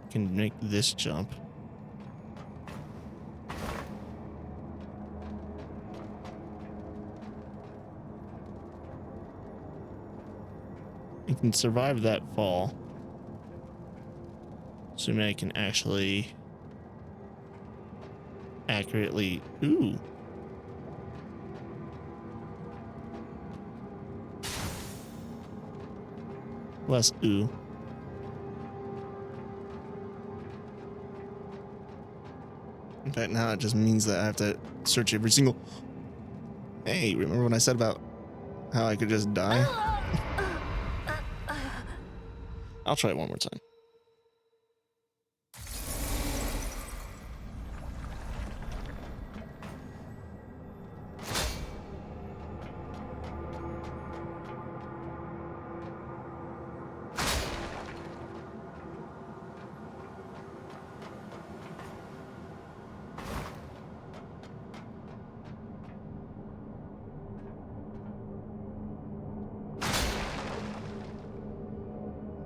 I can make this jump. I can survive that fall. Assuming I can actually accurately... Ooh. Less ooh. In fact, now it just means that I have to search every single... Hey, remember when I said about how I could just die? I'll try it one more time.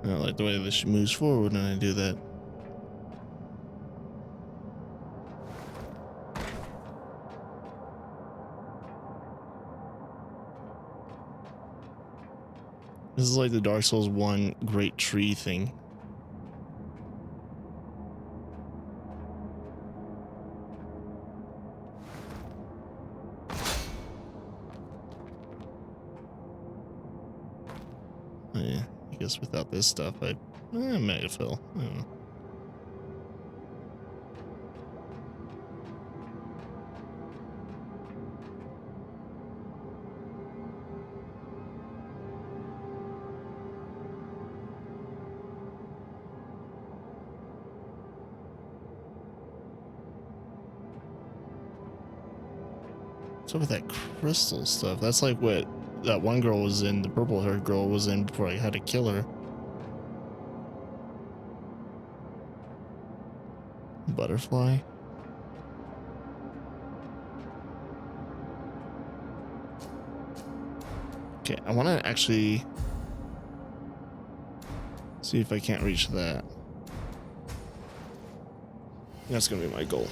I don't like the way this moves forward when I do that. This is like the Dark Souls 1 great tree thing. Oh, yeah, I guess without this stuff, I might have fell. I don't know. What's up with that crystal stuff? That's like what that one girl was in, the purple haired girl was in before I had to kill her. Butterfly. Okay, I want to actually see if I can't reach that. That's gonna be my goal.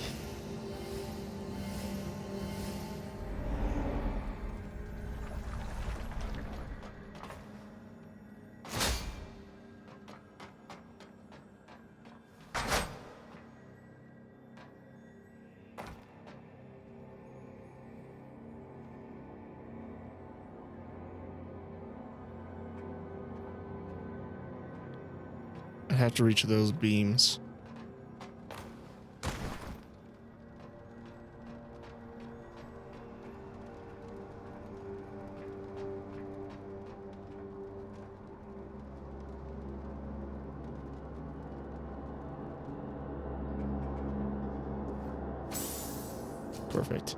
I have to reach those beams. Perfect.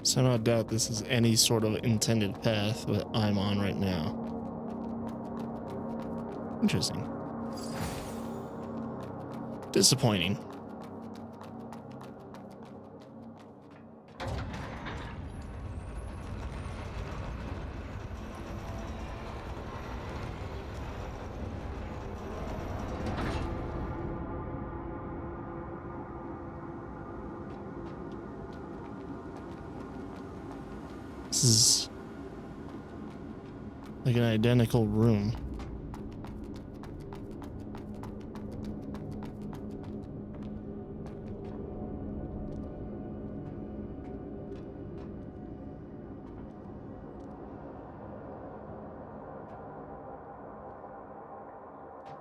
Somehow doubt this is any sort of intended path that I'm on right now. Interesting. Disappointing. This is like an identical room.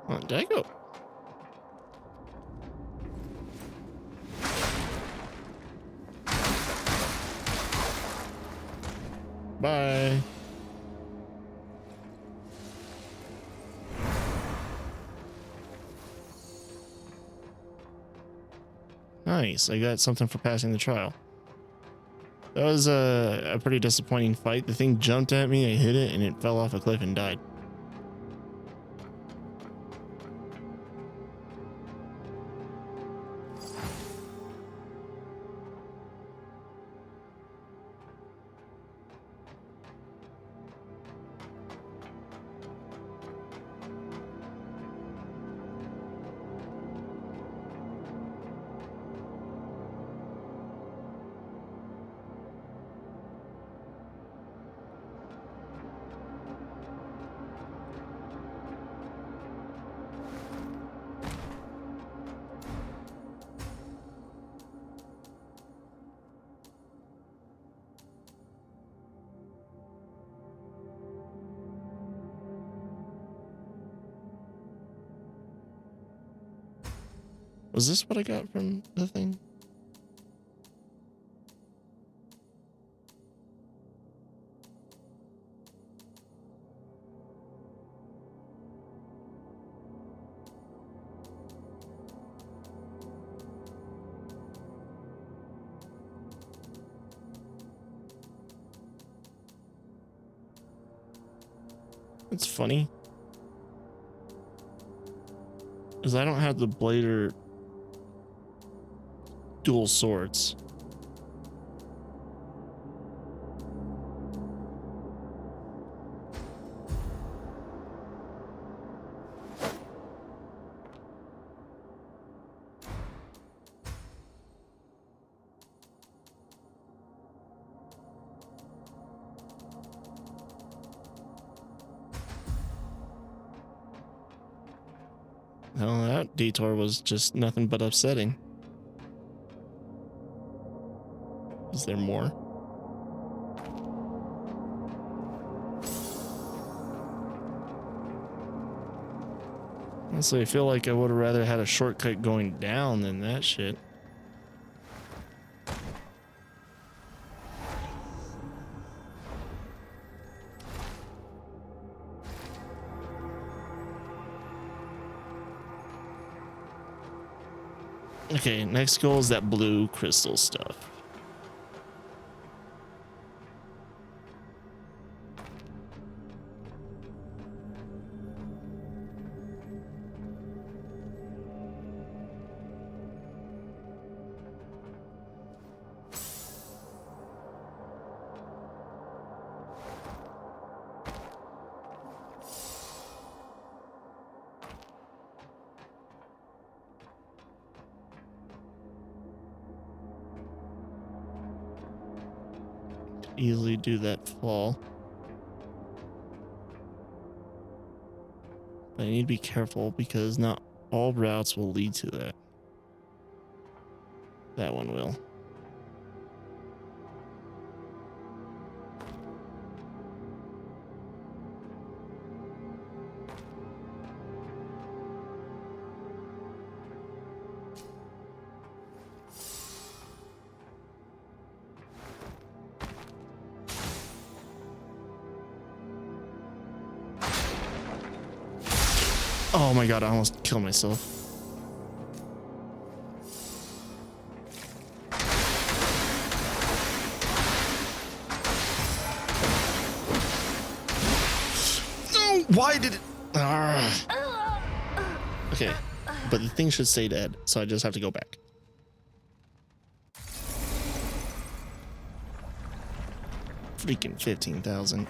Oh, there you go. Bye. Nice, I got something for passing the trial. That was a pretty disappointing fight. The thing jumped at me, I hit it, and it fell off a cliff and died. Was this what I got from the thing? It's funny, because I don't have the blade or dual swords. Well, that detour was just nothing but upsetting. Is there more? Honestly, I feel like I would have rather had a shortcut going down than that shit. Okay, next goal is that blue crystal stuff. Easily do that fall. But I need to be careful because not all routes will lead to that. That one will. Oh my god, I almost killed myself. No! Why did it? Okay, but the thing should stay dead, so I just have to go back. Freaking 15,000.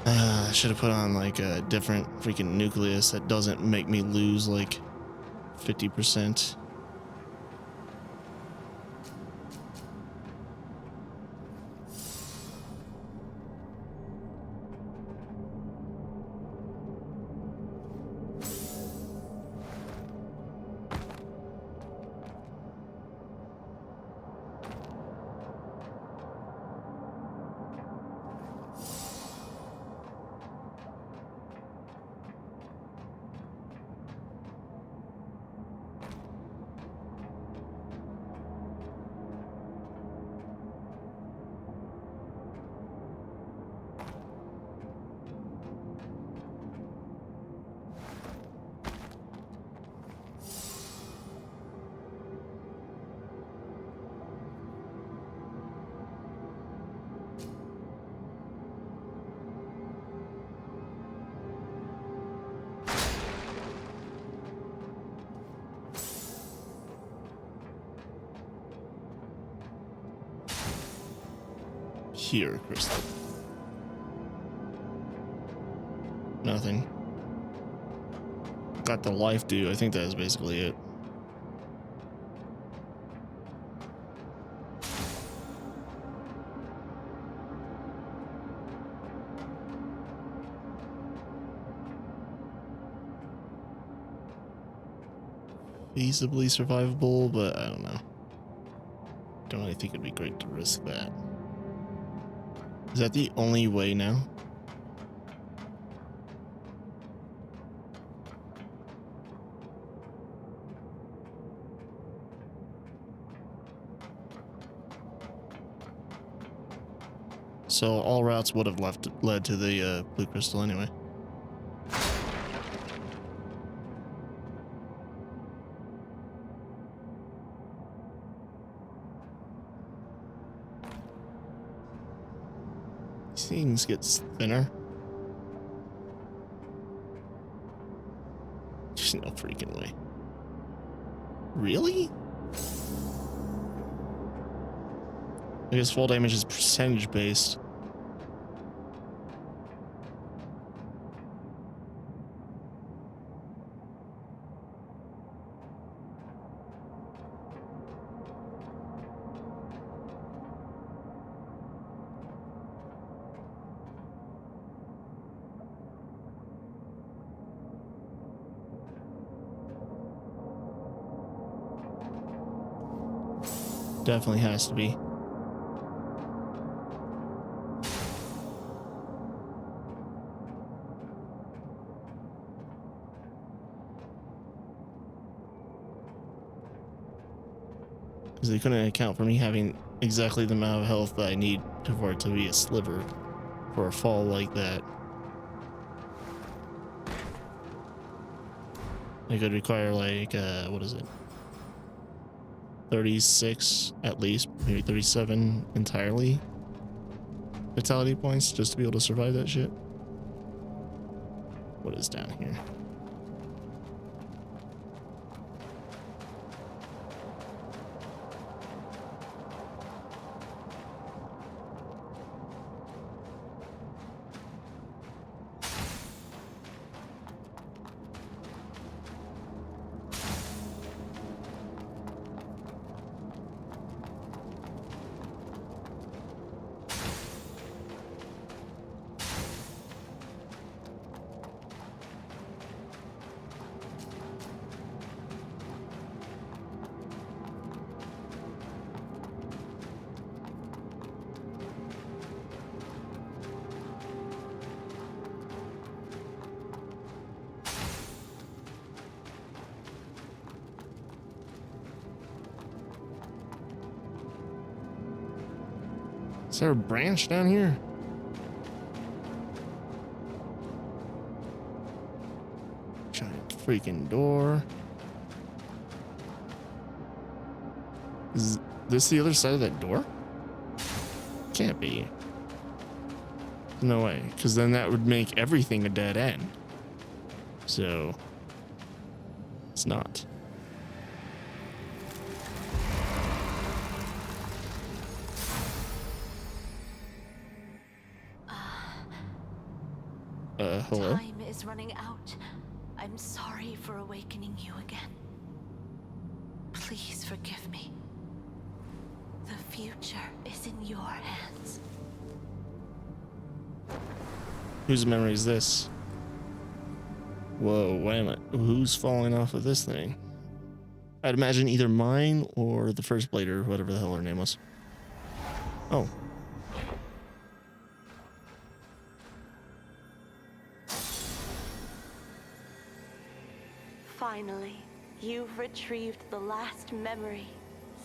I should have put on like a different freaking nucleus that doesn't make me lose like 50%. here, Crystal? Nothing. Got the life due. I think that is basically it. Feasibly survivable, but I don't know. Don't really think it'd be great to risk that. Is that the only way now? So all routes would have led to the blue crystal anyway. These things get thinner. There's no freaking way. Really? I guess fall damage is percentage based. Definitely has to be. Because they couldn't account for me having exactly the amount of health that I need for it to be a sliver for a fall like that. It could require like, what is it? 36 at least, maybe 37 entirely vitality points just to be able to survive that shit. What is down here? Is there a branch down here? Giant freaking door. Is this the other side of that door? Can't be. No way, because then that would make everything a dead end. So, it's not. Hello? Time is running out. I'm sorry for awakening you again. Please forgive me. The future is in your hands. Whose memory is this? Whoa, wait a minute. Who's falling off of this thing? I'd imagine either mine or the first blader, whatever the hell her name was. Oh. Finally, you've retrieved the last memory,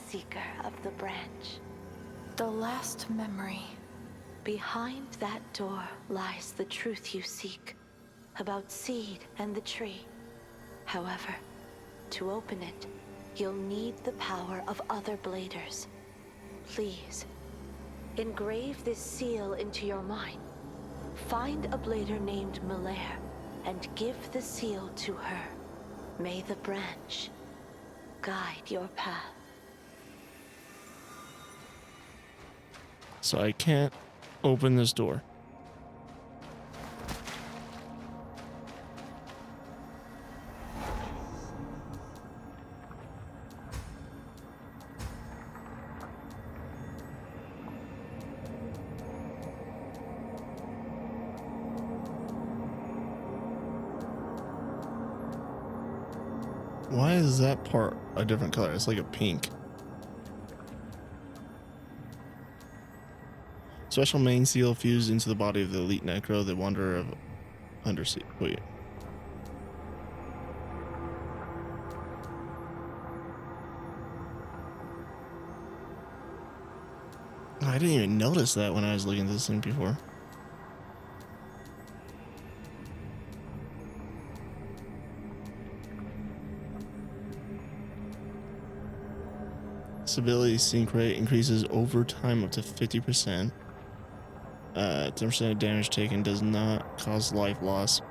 Seeker of the Branch. The last memory. Behind that door lies the truth you seek about Seed and the tree. However, to open it, you'll need the power of other bladers. Please, engrave this seal into your mind. Find a blader named Malaire and give the seal to her. May the branch guide your path. So I can't open this door. Why is that part a different color? It's like a pink. Special main seal fused into the body of the elite necro, the wanderer of undersea. Wait. I didn't even notice that when I was looking at this thing before. Stability sync rate increases over time up to 50%. 10% of damage taken does not cause life loss,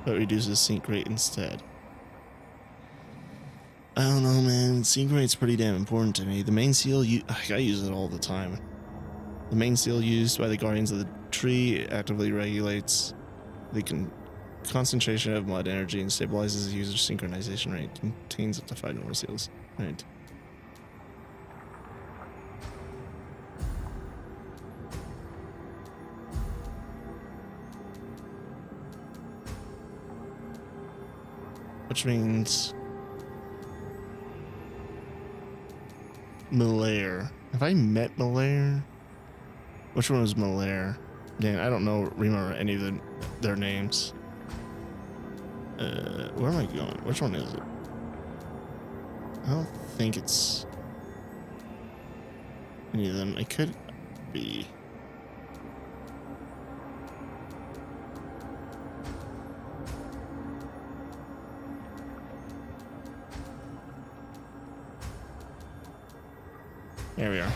but reduces sync rate instead. I don't know, man. Sync rate's pretty damn important to me. The main seal, I use it all the time. The main seal used by the guardians of the tree actively regulates the concentration of mud energy and stabilizes the user's synchronization rate. Contains up to 5 normal seals. Right. Which means Malaire. Have I met Malaire? Which one was Malaire? Dan, I don't remember any of their names. Where am I going? Which one is it? I don't think it's any of them. It could be. There we are.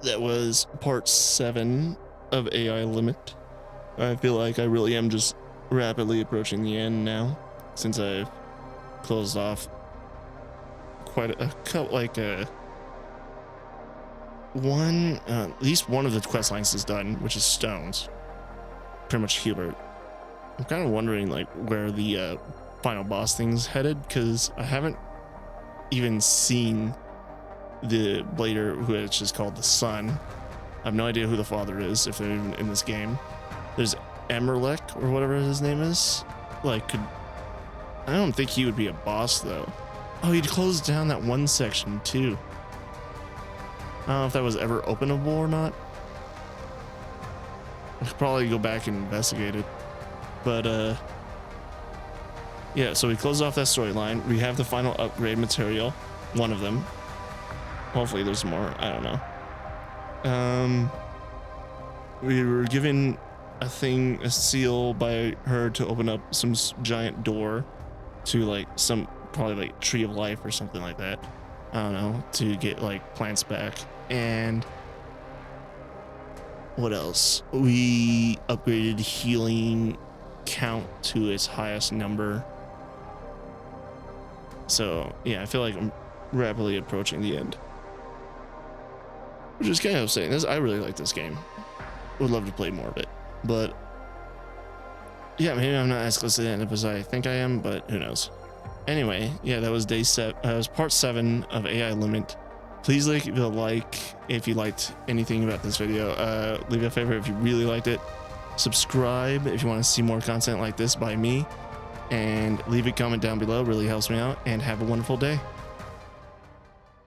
That was part 7 of AI Limit. I feel like I really am just rapidly approaching the end now, since I've closed off quite a couple, like at least one of the quest lines is done, which is Stones. Pretty much Hubert. I'm kind of wondering like where the final boss thing's headed, because I haven't even seen the blader, who is just called the Sun. I have no idea who the father is, if they're even in this game. There's Emerlek, or whatever his name is. Like, I don't think he would be a boss, though. Oh, he'd closed down that one section, too. I don't know if that was ever openable or not. I could probably go back and investigate it. But, yeah, so we closed off that storyline. We have the final upgrade material. One of them. Hopefully there's more. I don't know. We were given a seal by her to open up some giant door to like probably like Tree of Life or something like that. I don't know, to get like plants back. And what else? We upgraded healing count to its highest number. So yeah, I feel like I'm rapidly approaching the end. Which is kind of saying this. I really like this game. Would love to play more of it. But yeah, maybe I'm not as close to the end as I think I am, but who knows. Anyway, yeah, that was that was part 7 of AI Limit. Please leave a like if you liked anything about this video. Leave a favorite if you really liked it. Subscribe if you want to see more content like this by me. And leave a comment down below. Really helps me out. And have a wonderful day.